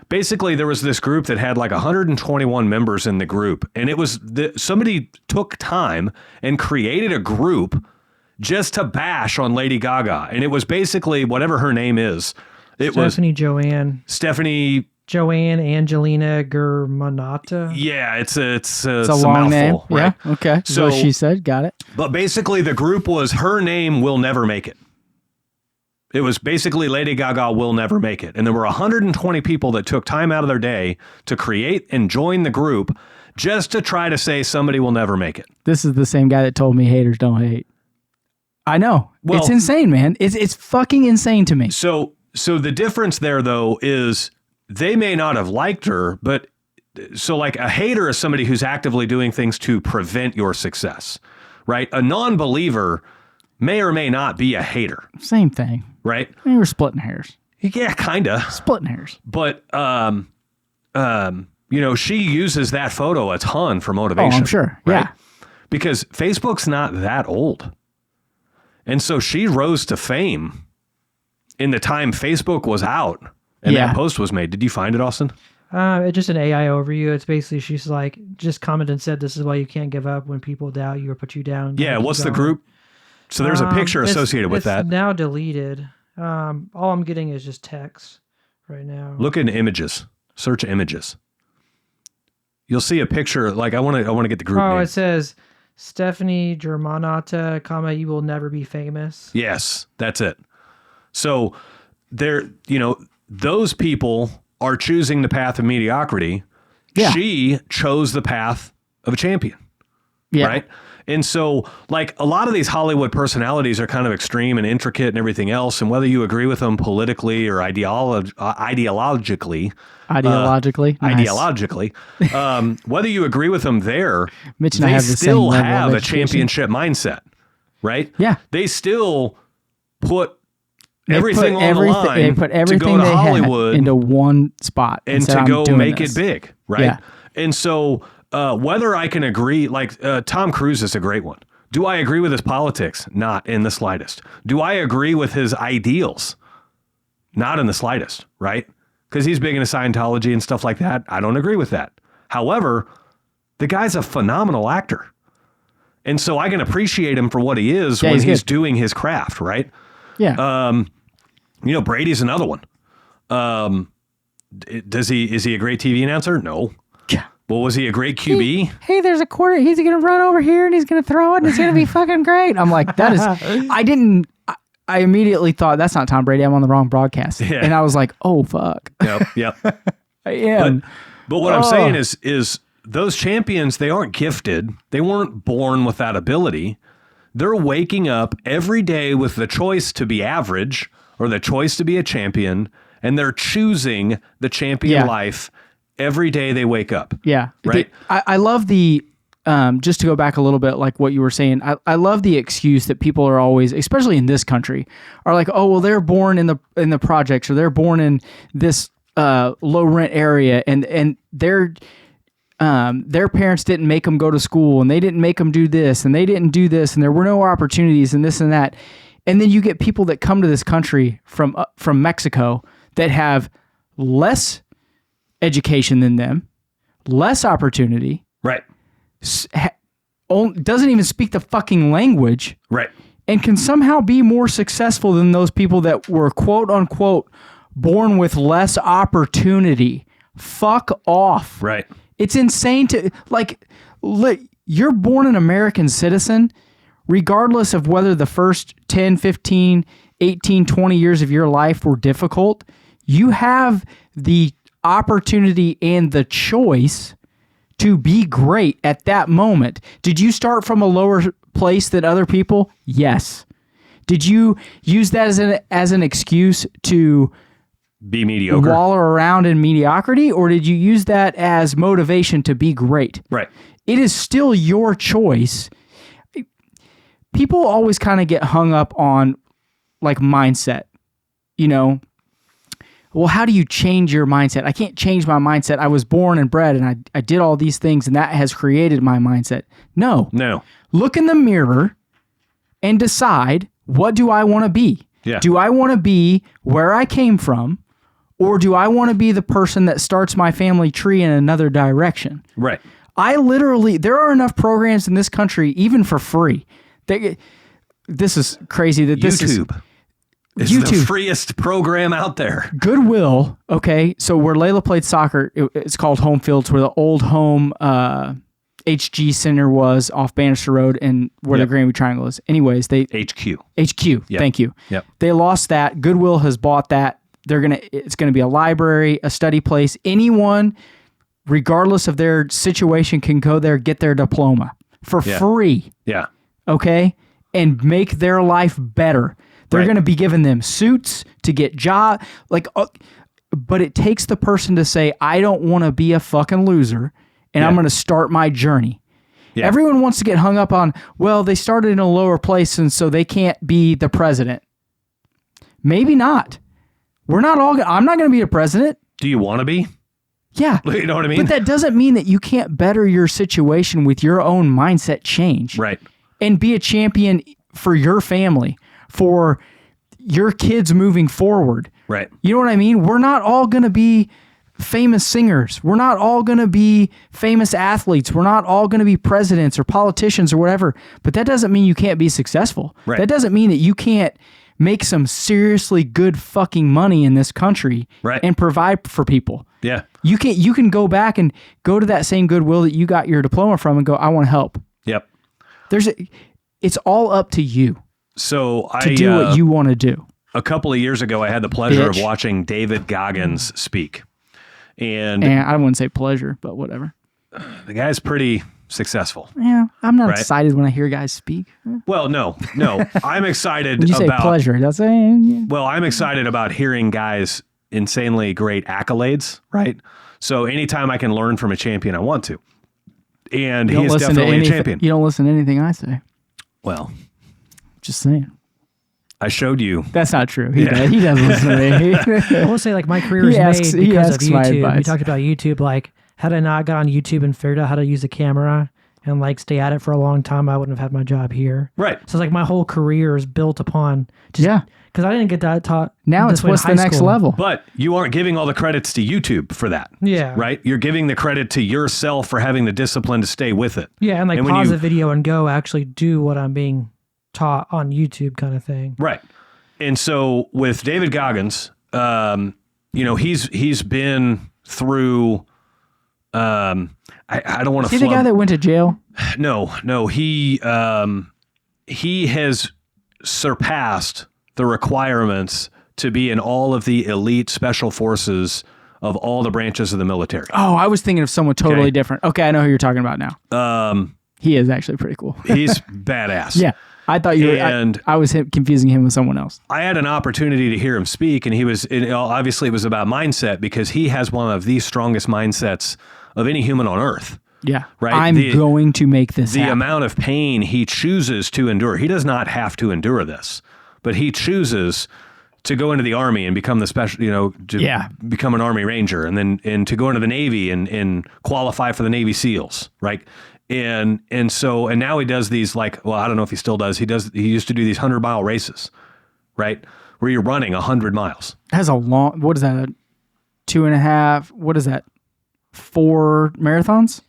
Basically, there was this group that had like 121 members in the group. And it was somebody took time and created a group just to bash on Lady Gaga. And it was basically whatever her name is. Stephanie Joanne Angelina Germanata. Yeah, it's a long name. Right? Yeah, okay. So she said, got it. But basically the group was Her Name Will Never Make It. It was basically Lady Gaga Will Never Make It. And there were 120 people that took time out of their day to create and join the group just to try to say somebody will never make it. This is the same guy that told me haters don't hate. I know. Well, it's insane, man. It's fucking insane to me. So the difference there, though, is they may not have liked her, but so like a hater is somebody who's actively doing things to prevent your success, right? A non-believer may or may not be a hater. Same thing. Right? I mean, we're splitting hairs. Yeah, kind of. Splitting hairs. But, she uses that photo a ton for motivation. Oh, I'm sure. Right? Yeah. Because Facebook's not that old. And so she rose to fame in the time Facebook was out and that post was made. Did you find it, Austin? It's just an AI overview. It's basically, she's like, just commented and said, this is why you can't give up when people doubt you or put you down. Yeah, what's the group? So there's a picture associated with that. It's now deleted. All I'm getting is just text right now. Look in images. Search images. You'll see a picture. Like I want to get the group name. It says Stephanie Germanata, you will never be famous. Yes, that's it. So there, those people are choosing the path of mediocrity. Yeah. She chose the path of a champion. Yeah. Right? And so, like, a lot of these Hollywood personalities are kind of extreme and intricate and everything else. And whether you agree with them politically or ideologically, whether you agree with them there, Mitch and they I have the still same have a championship mindset, right? Yeah. They still put everything on the line. They put everything to go to they Hollywood had into one spot and to go make it big, right? Yeah. And so whether I can agree, like Tom Cruise is a great one. Do I agree with his politics? Not in the slightest. Do I agree with his ideals? Not in the slightest, right? Because he's big into Scientology and stuff like that. I don't agree with that. However, the guy's a phenomenal actor. And so I can appreciate him for what he is when he's doing his craft, right? Yeah. Brady's another one. Is he a great TV announcer? No. Yeah. Well, was he a great QB? Hey, there's a quarter. He's going to run over here and he's going to throw it and it's going to be fucking great. I'm like, that is, I immediately thought that's not Tom Brady. I'm on the wrong broadcast. Yeah. And I was like, oh, fuck. Yep. I am. But what I'm saying is those champions, they aren't gifted. They weren't born with that ability. They're waking up every day with the choice to be average or the choice to be a champion, and they're choosing the champion life every day they wake up. Yeah. Right. I love the, just to go back a little bit, like what you were saying, I love the excuse that people are always, especially in this country, are like, oh, well, they're born in the projects, or they're born in this low rent area, and their parents didn't make them go to school, and they didn't make them do this, and they didn't do this, and there were no opportunities, and this and that. And then you get people that come to this country from Mexico that have less education than them, less opportunity, Right. Doesn't even speak the fucking language, Right. and can somehow be more successful than those people that were quote unquote born with less opportunity. Fuck off. Right. It's insane to, like, you're born an American citizen, regardless of whether the first 10, 15, 18, 20 years of your life were difficult. You have the opportunity and the choice to be great at that moment. Did you start from a lower place than other people? Yes. Did you use that as an excuse to be mediocre, wallow around in mediocrity, or did you use that as motivation to be great? Right. It is still your choice. People always kind of get hung up on like mindset, you know. Well, how do you change your mindset? I can't change my mindset. I was born and bred, and I did all these things, and that has created my mindset. No. Look in the mirror and decide, what do I want to be? Yeah. Do I want to be where I came from, or do I want to be the person that starts my family tree in another direction? Right. There are enough programs in this country, even for free. This is crazy that this is... YouTube is the freest program out there. Goodwill, okay, so where Layla played soccer, it's called Home Fields, where the old home HG Center was off Bannister Road, and where the Granby Triangle is. Anyways, HQ. Yep. Thank you. Yep. They lost that. Goodwill has bought that. It's gonna be a library, a study place. Anyone, regardless of their situation, can go there, get their diploma for free. Yeah. Okay, and make their life better. They're going to be giving them suits to get job, but it takes the person to say, I don't want to be a fucking loser, and I'm going to start my journey. Yeah. Everyone wants to get hung up on, well, they started in a lower place, and so they can't be the president. Maybe not. I'm not going to be a president. Do you want to be? Yeah. You know what I mean? But that doesn't mean that you can't better your situation with your own mindset change. Right. And be a champion for your family, for your kids moving forward. Right. You know what I mean? We're not all going to be famous singers. We're not all going to be famous athletes. We're not all going to be presidents or politicians or whatever. But that doesn't mean you can't be successful. Right. That doesn't mean that you can't make some seriously good fucking money in this country and provide for people. Yeah. You can go back and go to that same Goodwill that you got your diploma from and go, I want to help. Yep. It's all up to you. So to do what you want to do. A couple of years ago, I had the pleasure of watching David Goggins speak. And I wouldn't say pleasure, but whatever. The guy's pretty successful. Yeah, I'm not excited when I hear guys speak. Well, no. I'm excited when you say pleasure, that's Well, I'm excited about hearing guys insanely great accolades, right? So anytime I can learn from a champion, I want to. And he is definitely a champion. You don't listen to anything I say. Well, just saying. I showed you. That's not true. He does listen to me. I will say, like, my career is made because of YouTube. We talked about YouTube. Like, had I not got on YouTube and figured out how to use a camera and like stay at it for a long time, I wouldn't have had my job here. Right. So it's like my whole career is built upon because I didn't get that taught. Now it's what's the next level. But you aren't giving all the credits to YouTube for that. Yeah. Right? You're giving the credit to yourself for having the discipline to stay with it. Yeah, and like pause the video and go actually do what I'm being taught on YouTube kind of thing. Right. And so with David Goggins, he's been through I don't want to See the guy that went to jail? No, he has surpassed the requirements to be in all of the elite special forces of all the branches of the military. Oh, I was thinking of someone totally different. Okay, I know who you're talking about now. He is actually pretty cool. He's badass. Yeah. I thought you were, I was confusing him with someone else. I had an opportunity to hear him speak, and obviously it was about mindset, because he has one of the strongest mindsets of any human on earth. Yeah. Right. I'm going to make this happen. The amount of pain he chooses to endure. He does not have to endure this, but he chooses to go into the Army and become the special, become an Army Ranger, and to go into the Navy and qualify for the Navy SEALs, right? And now he does these, like, well, I don't know if he still does. He used to do these 100-mile races, right? Where you're running 100 miles. That's a long, what is that? 2.5, what is that? 4 marathons?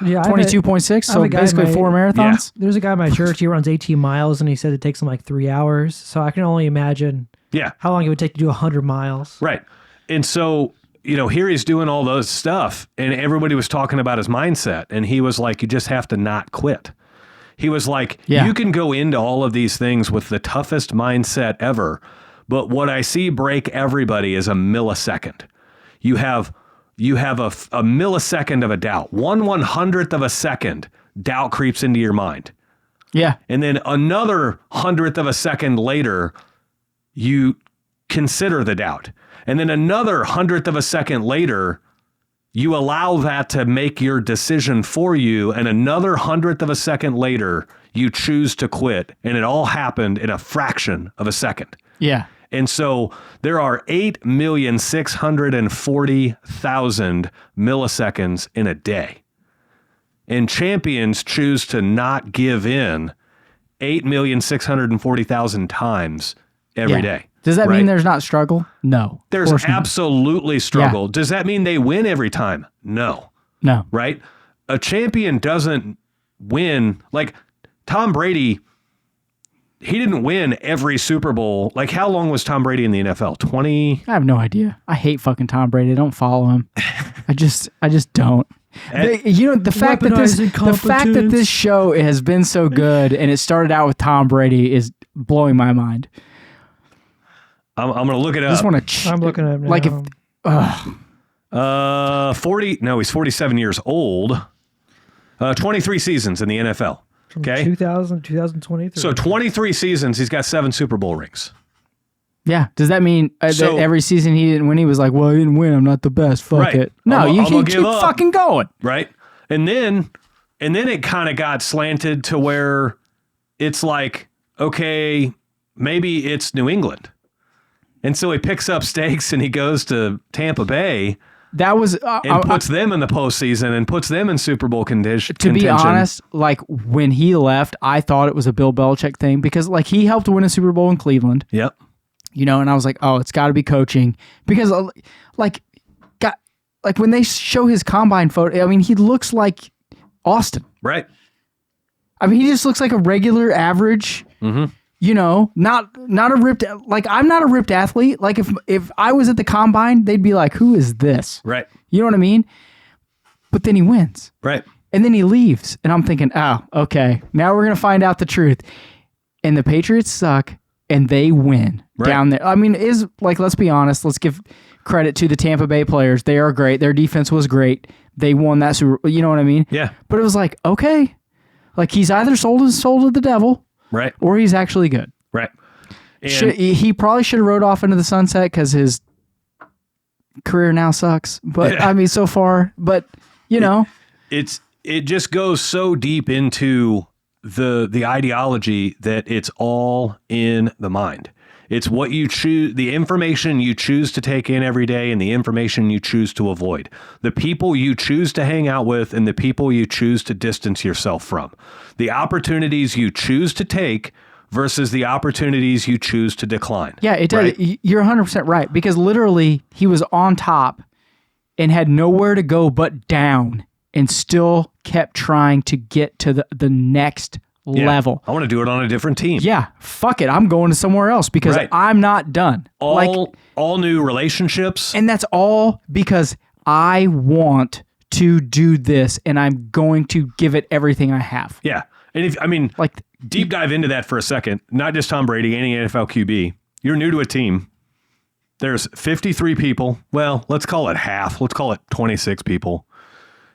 Yeah, 22.6, so basically 4 marathons. Yeah. There's a guy in my church, he runs 18 miles, and he said it takes him like 3 hours. So I can only imagine how long it would take to do 100 miles. Right. And so, here he's doing all those stuff, and everybody was talking about his mindset, and he was like, you just have to not quit. He was like, you can go into all of these things with the toughest mindset ever, but what I see break everybody is a millisecond. You have a millisecond of a doubt. 1/100th of a second, doubt creeps into your mind. Yeah. And then another 100th of a second later, you consider the doubt. And then another 100th of a second later, you allow that to make your decision for you. And another 100th of a second later, you choose to quit. And it all happened in a fraction of a second. Yeah. And so there are 8,640,000 milliseconds in a day. And champions choose to not give in 8,640,000 times every day. Does that mean there's not struggle? No. There's absolutely struggle. Yeah. Does that mean they win every time? No. No. Right? A champion doesn't win. Like Tom Brady, he didn't win every Super Bowl. Like, how long was Tom Brady in the NFL? 20? I have no idea. I hate fucking Tom Brady. I don't follow him. I just don't. The fact that this show has been so good and it started out with Tom Brady is blowing my mind. I'm going to look it up. I just want to. I'm looking at it now. 40. No, he's 47 years old. 23 seasons in the NFL. From 2023. So 23 seasons, he's got 7 Super Bowl rings. Yeah. Does that mean that every season he didn't win, he was like, well, I didn't win, I'm not the best. Fuck it. No, you keep fucking going. Right. And then it kind of got slanted to where it's like, okay, maybe it's New England. And so he picks up stakes and he goes to Tampa Bay. That was and puts them in the postseason and puts them in Super Bowl contention. To be honest, like when he left, I thought it was a Bill Belichick thing because like he helped win a Super Bowl in Cleveland. Yep. And I was like, oh, it's got to be coaching because like when they show his combine photo, I mean, he looks like Austin. Right. I mean, he just looks like a regular average. Mm-hmm. Not a ripped, like I'm not a ripped athlete. Like if I was at the combine, they'd be like, who is this? Right. You know what I mean? But then he wins. Right. And then he leaves. And I'm thinking, oh, okay. Now we're going to find out the truth. And the Patriots suck and they win down there. I mean, let's be honest. Let's give credit to the Tampa Bay players. They are great. Their defense was great. They won that Super, you know what I mean? Yeah. But it was like, okay. Like he's either sold his soul to the devil. Right. Or he's actually good. Right. He probably should have rode off into the sunset because his career now sucks. But I mean, so far. But it just goes so deep into the ideology that it's all in the mind. It's what you choose, the information you choose to take in every day and the information you choose to avoid. The people you choose to hang out with and the people you choose to distance yourself from. The opportunities you choose to take versus the opportunities you choose to decline. Yeah, it does. Right? You're 100% right because literally he was on top and had nowhere to go but down and still kept trying to get to the next level. I want to do it on a different team. Yeah, fuck it. I'm going to somewhere else because I'm not done. All new relationships. And that's all because I want to do this and I'm going to give it everything I have. Yeah. And deep dive into that for a second, not just Tom Brady, any NFL QB. You're new to a team. There's 53 people. Well, let's call it half. Let's call it 26 people.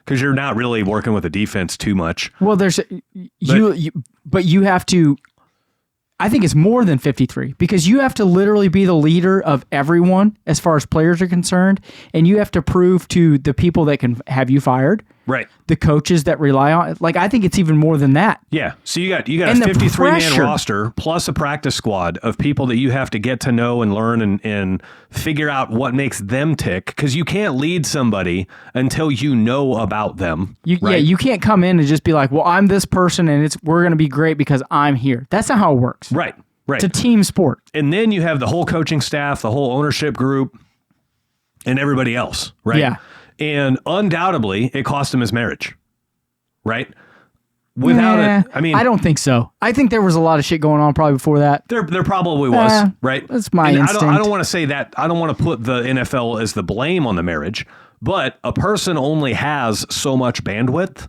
because you're not really working with the defense too much. Well, but you have to. I think it's more than 53 because you have to literally be the leader of everyone as far as players are concerned, and you have to prove to the people that can have you fired, right? The coaches that rely on, like, I think it's even more than that. Yeah. So you got a 53-man roster plus a practice squad of people that you have to get to know and learn and figure out what makes them tick, because you can't lead somebody until you know about them. Yeah, you can't come in and just be like, well, I'm this person and we're going to be great because I'm here. That's not how it works. Right. It's a team sport. And then you have the whole coaching staff, the whole ownership group, and everybody else, right? Yeah. And undoubtedly, it cost him his marriage, right? Without it, I mean, I don't think so. I think there was a lot of shit going on probably before that. There probably was, right? That's my instinct. I don't want to say that. I don't want to put the NFL as the blame on the marriage, but a person only has so much bandwidth.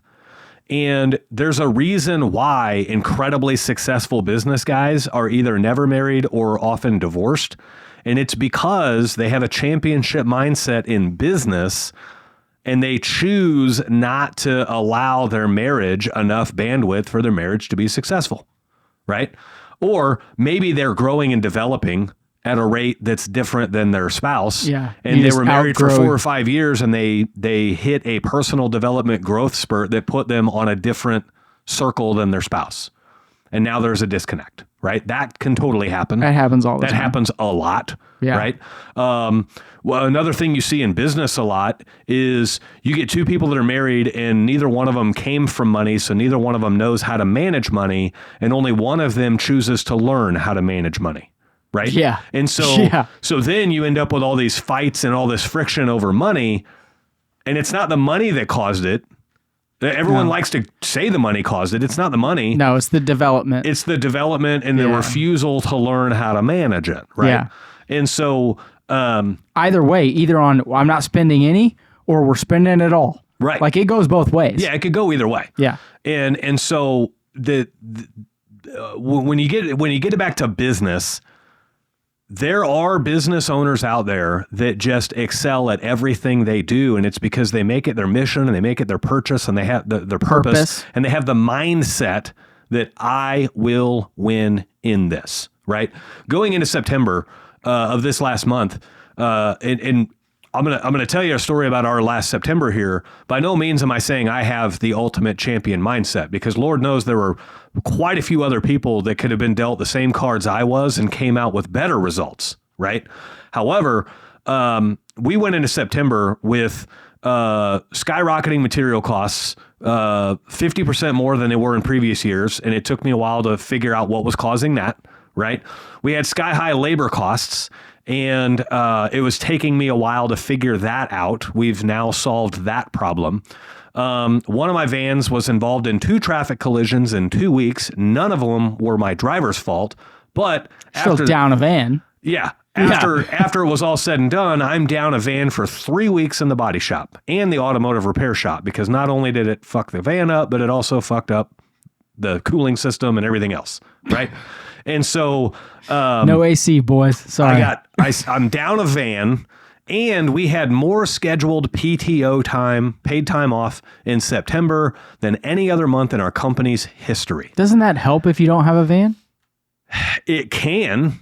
And there's a reason why incredibly successful business guys are either never married or often divorced. And it's because they have a championship mindset in business and they choose not to allow their marriage enough bandwidth for their marriage to be successful, right? Or maybe they're growing and developing at a rate that's different than their spouse. Yeah. And they were married for 4 or 5 years and they hit a personal development growth spurt that put them on a different circle than their spouse. And now there's a disconnect, right? That can totally happen. That happens all the time. That happens a lot, yeah. Right? Well, another thing you see in business a lot is you get two people that are married and neither one of them came from money, so neither one of them knows how to manage money, and only one of them chooses to learn how to manage money. Right? Yeah. And so then you end up with all these fights and all this friction over money, and it's not the money that caused it. Everyone likes to say the money caused it. It's not the money. No, it's the development. It's the development and the refusal to learn how to manage it, right? Yeah. And so either way, either on I'm not spending any or we're spending it all. Right. Like it goes both ways. Yeah, it could go either way. Yeah. And so when you get it back to business, there are business owners out there that just excel at everything they do, and it's because they make it their mission and they make it their purchase and they have their purpose and they have the mindset that I will win in this, right? Going into September of this last month, and I'm gonna tell you a story about our last September here. By no means am I saying I have the ultimate champion mindset, because Lord knows there were quite a few other people that could have been dealt the same cards I was and came out with better results, right? However, we went into September with skyrocketing material costs, 50% more than they were in previous years, and it took me a while to figure out what was causing that, right? We had sky-high labor costs, and it was taking me a while to figure that out. We've now solved that problem. One of my vans was involved in 2 traffic collisions in 2 weeks. None of them were my driver's fault, but still down a van. Yeah. After it was all said and done, I'm down a van for 3 weeks in the body shop and the automotive repair shop, because not only did it fuck the van up, but it also fucked up the cooling system and everything else, right? And so no AC, boys. Sorry. I'm down a van, and we had more scheduled PTO time, paid time off in September than any other month in our company's history. Doesn't that help if you don't have a van? It can,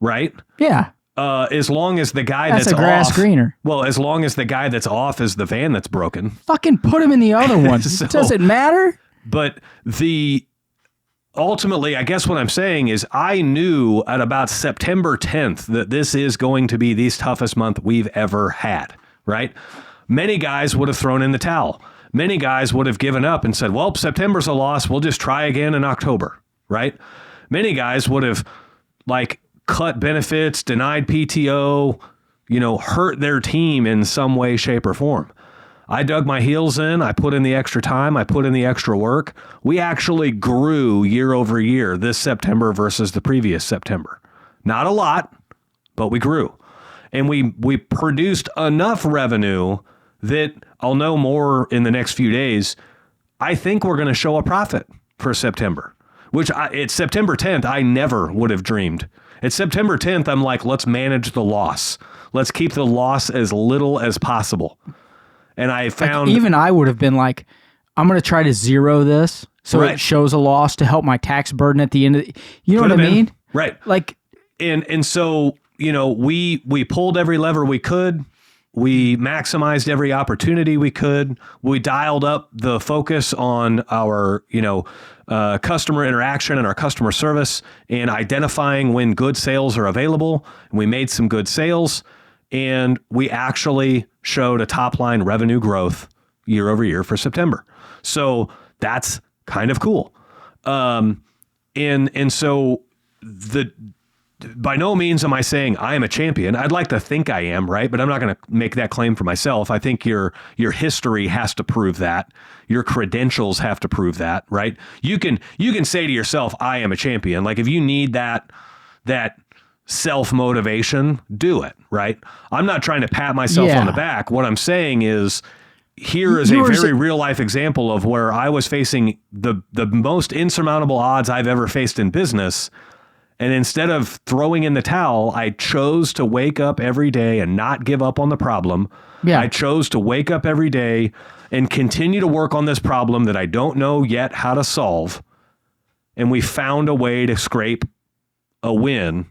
right? Yeah. As long as the guy that's a grass off, greener. Well, as long as the guy that's off is the van that's broken. Fucking put him in the other one. Does it matter? But ultimately, I guess what I'm saying is I knew at about September 10th that this is going to be the toughest month we've ever had, right? Many guys would have thrown in the towel. Many guys would have given up and said, well, September's a loss. We'll just try again in October, right? Many guys would have cut benefits, denied PTO, hurt their team in some way, shape, or form. I dug my heels in. I put in the extra time. I put in the extra work. We actually grew year over year this September versus the previous September. Not a lot, but we grew. And we produced enough revenue that I'll know more in the next few days. I think we're going to show a profit for September, which it's September 10th. I never would have dreamed. At September 10th, I'm like, let's manage the loss. Let's keep the loss as little as possible. And I found... Like, even I would have been like, I'm going to try to zero this so it shows a loss to help my tax burden at the end of the... You know what I mean? Right. Like... And so, you know, we pulled every lever we could. We maximized every opportunity we could. We dialed up the focus on our, customer interaction and our customer service and identifying when good sales are available. And we made some good sales, and we actually showed a top line revenue growth year over year for September. So that's kind of cool. And so by no means am I saying I am a champion. I'd like to think I am, right? But I'm not going to make that claim for myself. I think your history has to prove that. Your credentials have to prove that, right? You can say to yourself, I am a champion. Like if you need that self-motivation, do it, right? I'm not trying to pat myself on the back. What I'm saying is, here is a very real life example of where I was facing the most insurmountable odds I've ever faced in business. And instead of throwing in the towel, I chose to wake up every day and not give up on the problem. Yeah. I chose to wake up every day and continue to work on this problem that I don't know yet how to solve. And we found a way to scrape a win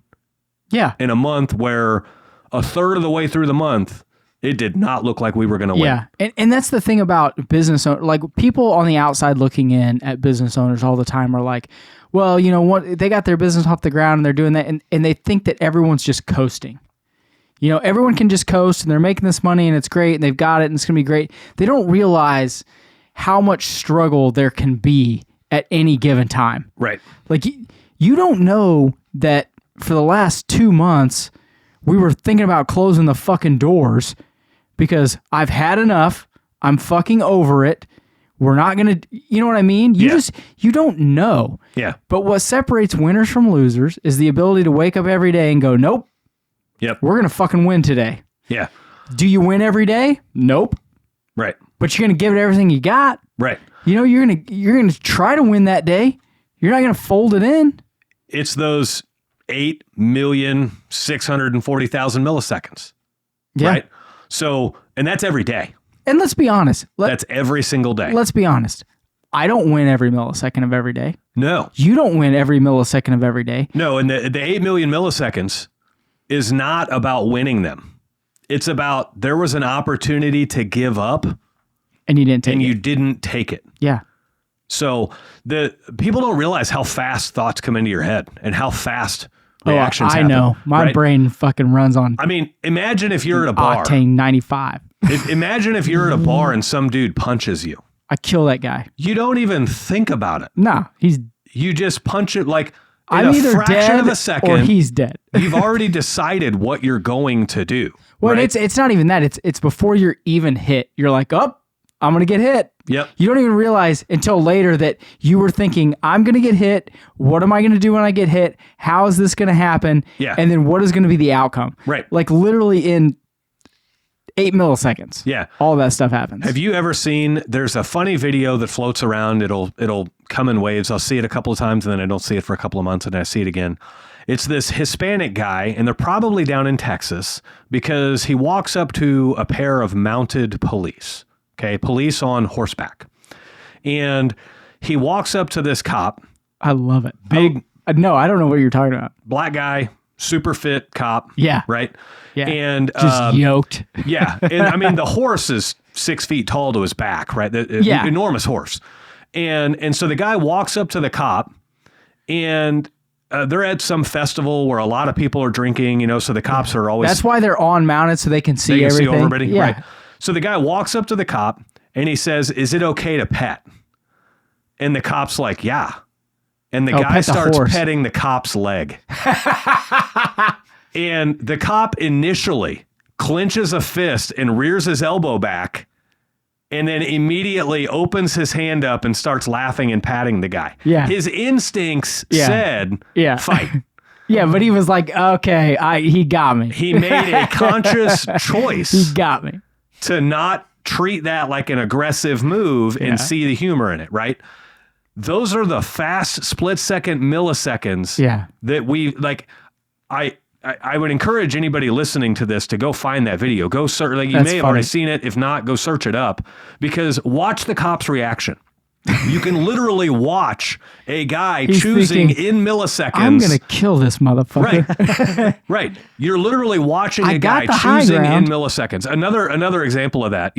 in a month where a third of the way through the month, it did not look like we were going to win. Yeah. And that's the thing about business owners. Like people on the outside looking in at business owners all the time are like, well, you know what? They got their business off the ground and they're doing that. And they think that everyone's just coasting. You know, everyone can just coast and they're making this money and it's great and they've got it and it's going to be great. They don't realize how much struggle there can be at any given time. Right. Like you don't know that for the last 2 months, we were thinking about closing the fucking doors because I've had enough. I'm fucking over it. We're not going to, you know what I mean? You don't know. Yeah. But what separates winners from losers is the ability to wake up every day and go, nope. Yep. We're going to fucking win today. Yeah. Do you win every day? Nope. Right. But you're going to give it everything you got. Right. You know, you're going to try to win that day. You're not going to fold it in. It's those 8,640,000 milliseconds. Yeah. Right. So, and that's every day. And let's be honest. That's every single day. Let's be honest. I don't win every millisecond of every day. No. You don't win every millisecond of every day. No, and the 8 million milliseconds is not about winning them. It's about there was an opportunity to give up. And you didn't take it. And you didn't take it. Yeah. So the people don't realize how fast thoughts come into your head and how fast reactions happen. I know. My brain fucking runs on. I mean, imagine if you're at a bar. Octane 95. Imagine if you're at a bar and some dude punches you. I kill that guy. You don't even think about it. Nah, you just punch it like I'm either dead of a second, or he's dead. You've already decided what you're going to do. Well, right? it's not even that. It's before you're even hit. You're like, oh, I'm going to get hit. Yep. You don't even realize until later that you were thinking, I'm going to get hit. What am I going to do when I get hit? How is this going to happen? Yeah. And then what is going to be the outcome? Right. Like literally in 8 milliseconds. Yeah. All that stuff happens. Have you ever seen, there's a funny video that floats around. It'll come in waves. I'll see it a couple of times and then I don't see it for a couple of months and I see it again. It's this Hispanic guy, and they're probably down in Texas because he walks up to a pair of mounted police. Okay, police on horseback. And he walks up to this cop. I love it. Big. No, I don't know what you're talking about. Black guy, super fit cop. Yeah. Right? Yeah. And just yoked. Yeah. And I mean, the horse is 6 feet tall to his back, right? Yeah. Enormous horse. And so the guy walks up to the cop and they're at some festival where a lot of people are drinking, you know, so the cops are always... That's why they're on mounted so they can see everything. See everybody, yeah. Right. So the guy walks up to the cop and he says, "Is it okay to pet?" And the cop's like, "Yeah." And the guy starts petting the cop's leg. And the cop initially clenches a fist and rears his elbow back and then immediately opens his hand up and starts laughing and patting the guy. Yeah. His instincts said, fight. Yeah, but he was like, okay, he got me. He made a conscious choice. He got me. To not treat that like an aggressive move and see the humor in it, right? Those are the fast split-second milliseconds that we, like, I would encourage anybody listening to this to go find that video. Go search. Like, you may have already seen it. If not, go search it up, because watch the cop's reaction. You can literally watch a guy choosing in milliseconds. I'm going to kill this motherfucker. Right. Right. You're literally watching a guy choosing in milliseconds. Another example of that,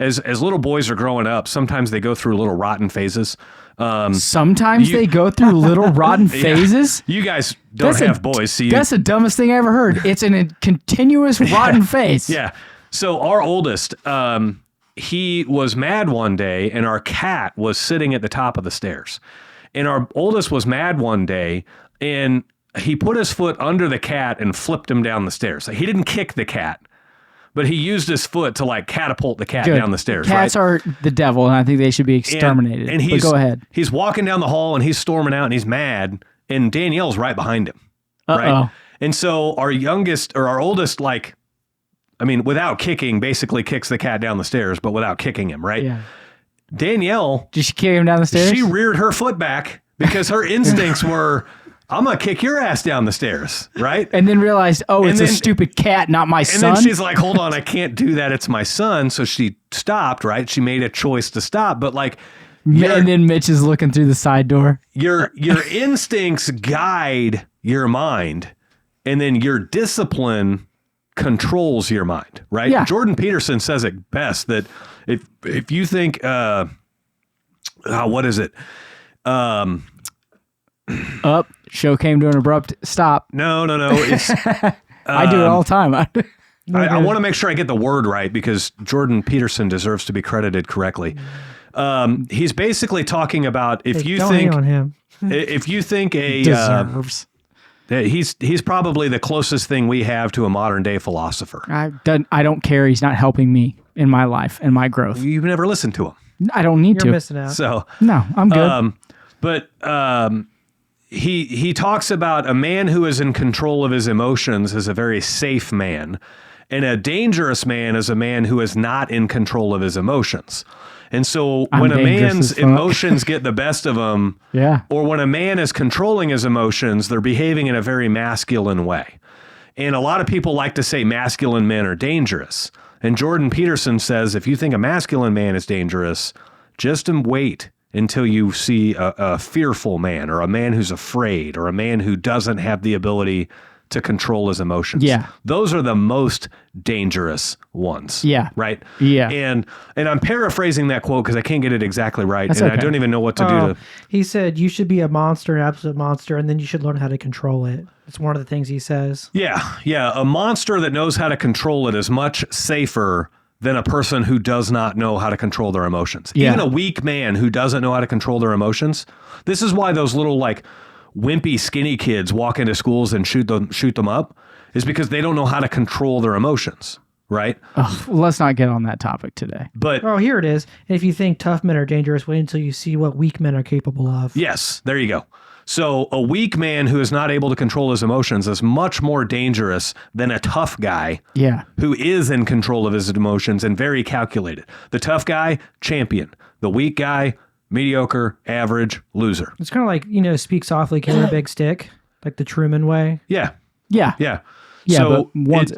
as little boys are growing up, sometimes they go through little rotten phases. Sometimes they go through little rotten phases. You guys don't have boys. So that's the dumbest thing I ever heard. It's a continuous rotten phase. Yeah. So our oldest, he was mad one day, and our cat was sitting at the top of the stairs. And our oldest was mad one day, and he put his foot under the cat and flipped him down the stairs. He didn't kick the cat, but he used his foot to catapult the cat down the stairs. Cats are the devil, and I think they should be exterminated. But go ahead. He's walking down the hall, and he's storming out, and he's mad, and Danielle's right behind him. Right? And so our oldest, without kicking, basically kicks the cat down the stairs, but without kicking him, right? Yeah. Danielle, did she kick him down the stairs? She reared her foot back because her instincts were, I'm going to kick your ass down the stairs, right? And then realized, it's a stupid cat, not my son. And then she's like, hold on, I can't do that. It's my son. So she stopped, right? She made a choice to stop, but and then Mitch is looking through the side door. Your instincts guide your mind, and then your discipline controls your mind, right? Yeah. Jordan Peterson says it best, that if you think, what is it? Show came to an abrupt stop. No. It's, I do it all the time. I want to make sure I get the word right, because Jordan Peterson deserves to be credited correctly. He's basically talking about if you think deserves. He's probably the closest thing we have to a modern day philosopher. I don't care. He's not helping me in my life and my growth. You've never listened to him. I don't need to. You're missing out. So no, I'm good. He talks about a man who is in control of his emotions is a very safe man, and a dangerous man is a man who is not in control of his emotions. And so when a man's emotions get the best of him, or when a man is controlling his emotions, they're behaving in a very masculine way. And a lot of people like to say masculine men are dangerous. And Jordan Peterson says, if you think a masculine man is dangerous, just wait until you see a fearful man, or a man who's afraid, or a man who doesn't have the ability to control his emotions. Yeah. Those are the most dangerous ones. Yeah. Right? Yeah. And I'm paraphrasing that quote because I can't get it exactly right. I don't even know what to do to. He said you should be a monster, an absolute monster, and then you should learn how to control it. It's one of the things he says. Yeah. Yeah. A monster that knows how to control it is much safer than a person who does not know how to control their emotions. Yeah. Even a weak man who doesn't know how to control their emotions. This is why those little wimpy skinny kids walk into schools and shoot them up, is because they don't know how to control their emotions, right? Let's not get on that topic today. But here it is. If you think tough men are dangerous, wait until you see what weak men are capable of. Yes, there you go. So a weak man who is not able to control his emotions is much more dangerous than a tough guy who is in control of his emotions and very calculated. The tough guy, champion. The weak guy, mediocre, average, loser. It's kind of like, speak softly, carry a big stick, like the Truman way. Yeah. Yeah. Yeah. Yeah, so but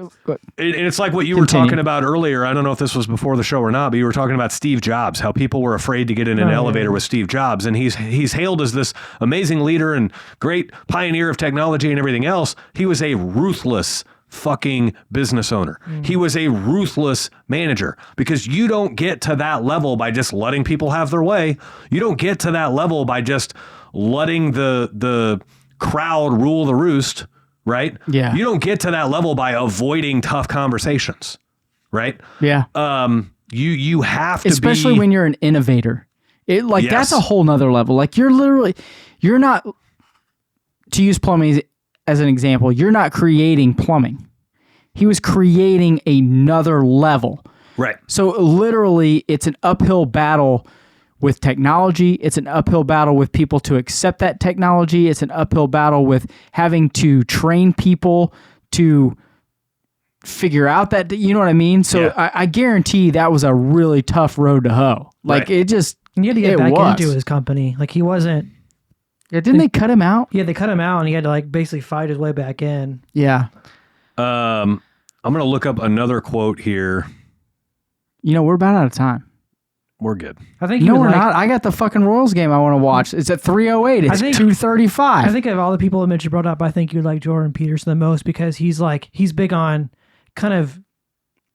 it's like what you were talking about earlier. I don't know if this was before the show or not, but you were talking about Steve Jobs, how people were afraid to get in an elevator with Steve Jobs. And he's hailed as this amazing leader and great pioneer of technology and everything else. He was a ruthless fucking business owner. He was a ruthless manager, because you don't get to that level by just letting people have their way. You don't get to that level by just letting the crowd rule the roost. Right? Yeah. You don't get to that level by avoiding tough conversations, right? Yeah. You have to especially when you're an innovator. That's a whole nother level. Like you're not, to use plumbing as an example, you're not creating plumbing. He was creating another level. Right. So literally it's an uphill battle with technology. It's an uphill battle with people to accept that technology. It's an uphill battle with having to train people to figure out that, you know what I mean? So I guarantee that was a really tough road to hoe. It just, and he had to get back into his company. He wasn't Yeah, didn't they cut him out? Yeah, they cut him out, and he had to like basically fight his way back in. Yeah. I'm going to look up another quote here. We're about out of time. We're good. I think No, we're not. I got the fucking Royals game I want to watch. It's at 3:08. It's 2:35. I think of all the people that Mitch brought up, I think you like Jordan Peterson the most because he's big on kind of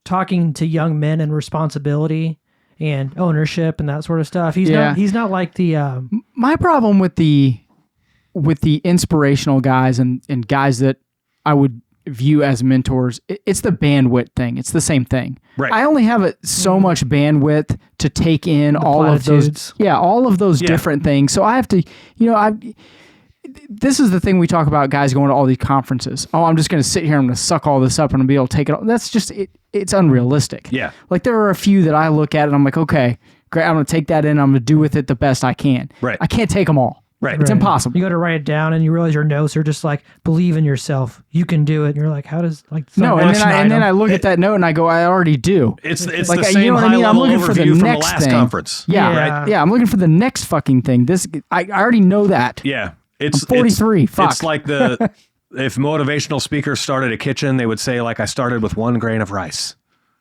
talking to young men and responsibility and ownership and that sort of stuff. He's not like the my problem with the inspirational guys and guys that I would view as mentors, it's the bandwidth thing. It's the same thing. Right. I only have so much bandwidth to take in all of those different things. So I have to, this is the thing we talk about guys going to all these conferences. Oh, I'm just going to sit here and I'm going to suck all this up and I'm going to be able to take it all. That's just, it's unrealistic. Yeah. Like there are a few that I look at and I'm like, okay, great. I'm going to take that in. I'm going to do with it the best I can. Right. I can't take them all. Right. It's impossible. You got to write it down and you realize your notes are just like, believe in yourself. You can do it. And you're like, how does no, and then I look at that note and I go, I already do. It's like, the same high level overview from the last conference. Yeah. Right? Yeah. I'm looking for the next fucking thing. I already know that. Yeah. I'm 43. Fuck. It's like if motivational speakers started a kitchen, they would say like, I started with 1 grain of rice.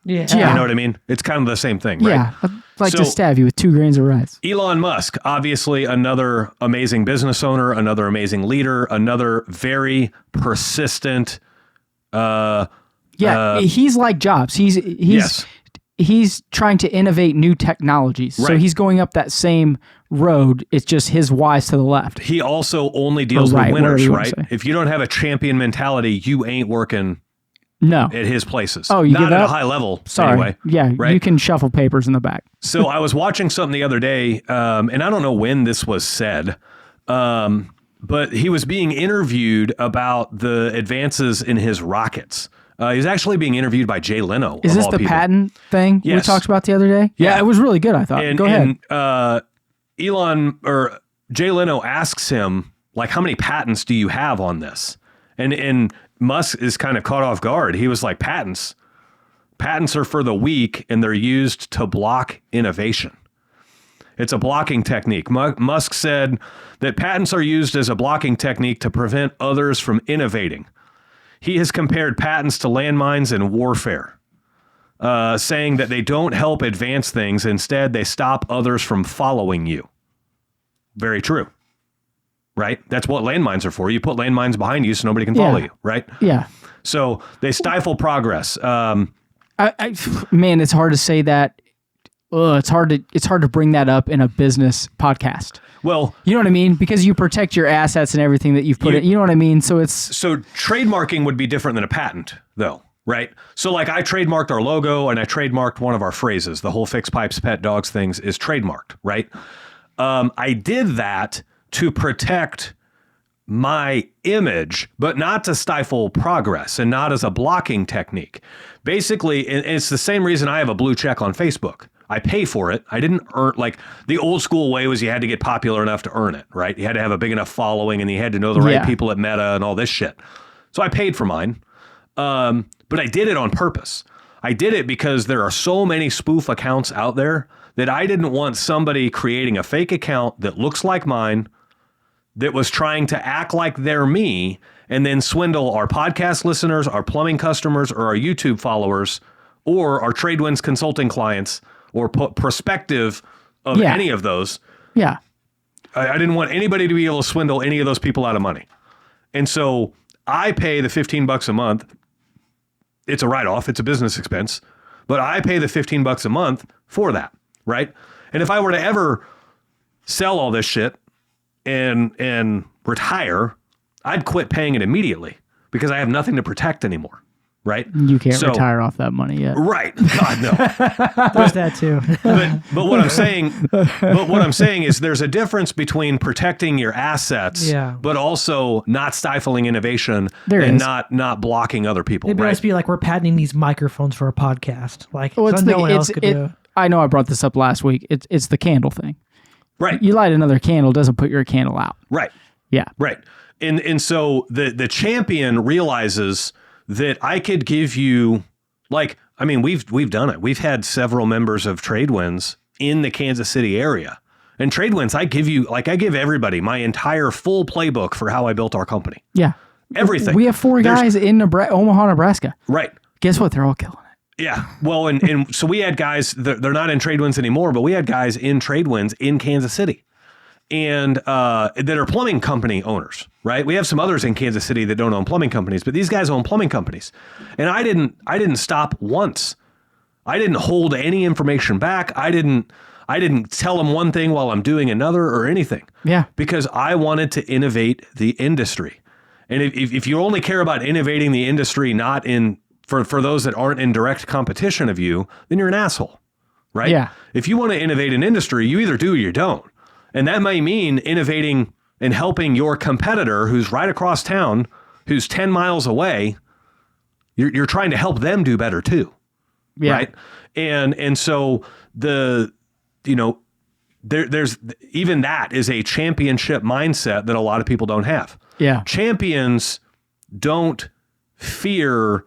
Yeah. You know what I mean? It's kind of the same thing, right? Yeah. I'd like to stab you with 2 grains of rice. Elon Musk, obviously another amazing business owner, another amazing leader, another very persistent. He's like Jobs. He's trying to innovate new technologies. Right. So he's going up that same road. It's just his Y's to the left. He also only deals with winners, right? If you don't have a champion mentality, you ain't working. No. At his places. Oh, you not get at up? a high level. Sorry. Anyway, yeah, right? You can shuffle papers in the back. So I was watching something the other day, and I don't know when this was said, but he was being interviewed about the advances in his rockets. He was actually being interviewed by Jay Leno. Is this the patent thing we talked about the other day? Yeah, it was really good, I thought. Go ahead. And Jay Leno asks him, like, how many patents do you have on this? And Musk is kind of caught off guard. He was like, patents are for the weak and they're used to block innovation. It's a blocking technique. Musk said that patents are used as a blocking technique to prevent others from innovating. He has compared patents to landmines in warfare, saying that they don't help advance things. Instead, they stop others from following you. Very true. Right? That's what landmines are for. You put landmines behind you so nobody can follow you, right? Yeah. So they stifle progress. Man, it's hard to say that. It's hard to bring that up in a business podcast. Well, you know what I mean? Because you protect your assets and everything that you've put in. You know what I mean? So trademarking would be different than a patent, though, right? So like I trademarked our logo and I trademarked one of our phrases. The whole fixed pipes, pet dogs things is trademarked, right? I did that to protect my image, but not to stifle progress and not as a blocking technique. Basically, it's the same reason I have a blue check on Facebook. I pay for it. I didn't earn, like the old school way was you had to get popular enough to earn it, right? You had to have a big enough following and you had to know the right people at Meta and all this shit. So I paid for mine. But I did it on purpose. I did it because there are so many spoof accounts out there that I didn't want somebody creating a fake account that looks like mine, that was trying to act like they're me and then swindle our podcast listeners, our plumbing customers, or our YouTube followers, or our Tradewinds consulting clients, or perspective of any of those. Yeah. I didn't want anybody to be able to swindle any of those people out of money. And so I pay the $15 a month. It's a write-off. It's a business expense. But I pay the $15 a month for that, right? And if I were to ever sell all this shit and retire, I'd quit paying it immediately because I have nothing to protect anymore, right? You can't retire off that money yet. Right. God, no. There's that too. but what I'm saying is there's a difference between protecting your assets, but also not stifling innovation not blocking other people. It must be like we're patenting these microphones for a podcast. Like no one else could do. I know I brought this up last week. It's the candle thing. Right. You light another candle, doesn't put your candle out. Right. Yeah. Right. And so the champion realizes that I could give you, like, I mean, we've done it. We've had several members of Tradewinds in the Kansas City area. And Tradewinds, I give everybody my entire full playbook for how I built our company. Yeah. Everything. We have 4 guys in Omaha, Nebraska. Right. Guess what? They're all killing it. Yeah. Well, and so we had guys, they're not in Tradewinds anymore, but we had guys in Tradewinds in Kansas City and that are plumbing company owners, right? We have some others in Kansas City that don't own plumbing companies, but these guys own plumbing companies. And I didn't stop once. I didn't hold any information back. I didn't tell them one thing while I'm doing another or anything. Yeah. Because I wanted to innovate the industry. And if you only care about innovating the industry, not for those that aren't in direct competition of you, then you're an asshole, right? Yeah. If you want to innovate an industry, you either do or you don't. And that may mean innovating and helping your competitor who's right across town, who's 10 miles away. You're trying to help them do better too. Yeah. Right. And so there's even that is a championship mindset that a lot of people don't have. Yeah. Champions don't fear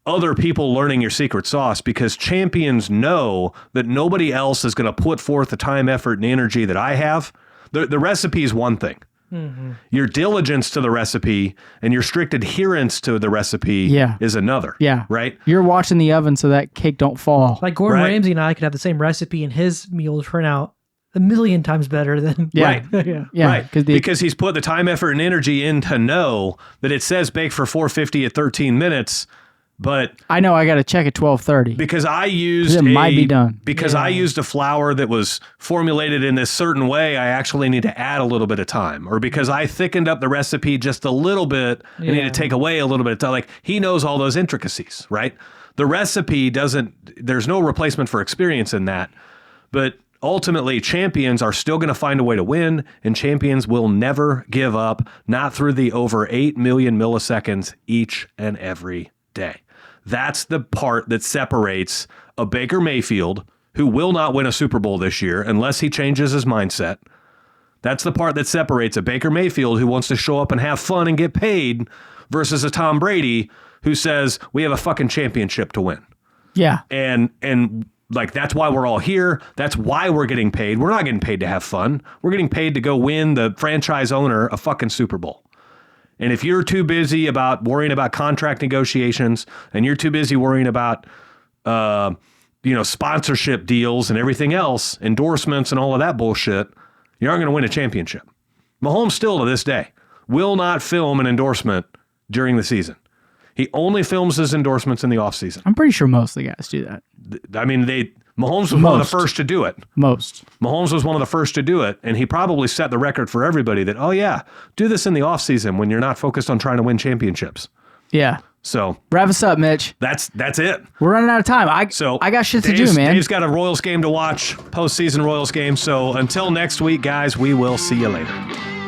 other people learning your secret sauce because champions know that nobody else is going to put forth the time, effort, and energy that I have. The recipe is one thing. Mm-hmm. Your diligence to the recipe and your strict adherence to the recipe is another. Yeah. Right? You're watching the oven so that cake don't fall. Like Gordon Ramsay and I could have the same recipe and his meals turn out a million times better than... Right. Yeah. Right. Because he's put the time, effort, and energy in to know that it says bake for 450 at 13 minutes, but... I know I got to check at 12:30. Because I used might be done. Because I used a flour that was formulated in this certain way, I actually need to add a little bit of time. Or because I thickened up the recipe just a little bit, I need to take away a little bit of time. Like, he knows all those intricacies, right? The recipe there's no replacement for experience in that. But ultimately, champions are still going to find a way to win, and champions will never give up, not through the over 8 million milliseconds each and every day. That's the part that separates a Baker Mayfield, who will not win a Super Bowl this year unless he changes his mindset. That's the part that separates a Baker Mayfield who wants to show up and have fun and get paid versus a Tom Brady who says, we have a fucking championship to win. Yeah. And like, that's why we're all here. That's why we're getting paid. We're not getting paid to have fun. We're getting paid to go win the franchise owner a fucking Super Bowl. And if you're too busy about worrying about contract negotiations and you're too busy worrying about, sponsorship deals and everything else, endorsements and all of that bullshit, you aren't going to win a championship. Mahomes still to this day will not film an endorsement during the season. He only films his endorsements in the offseason. I'm pretty sure most of the guys do that. I mean, Mahomes was one of the first to do it. Mahomes was one of the first to do it, and he probably set the record for everybody that, do this in the offseason when you're not focused on trying to win championships. Yeah. So wrap us up, Mitch. That's it. We're running out of time. I got shit to do, man. Dave's got a Royals game to watch, postseason Royals game. So until next week, guys, we will see you later.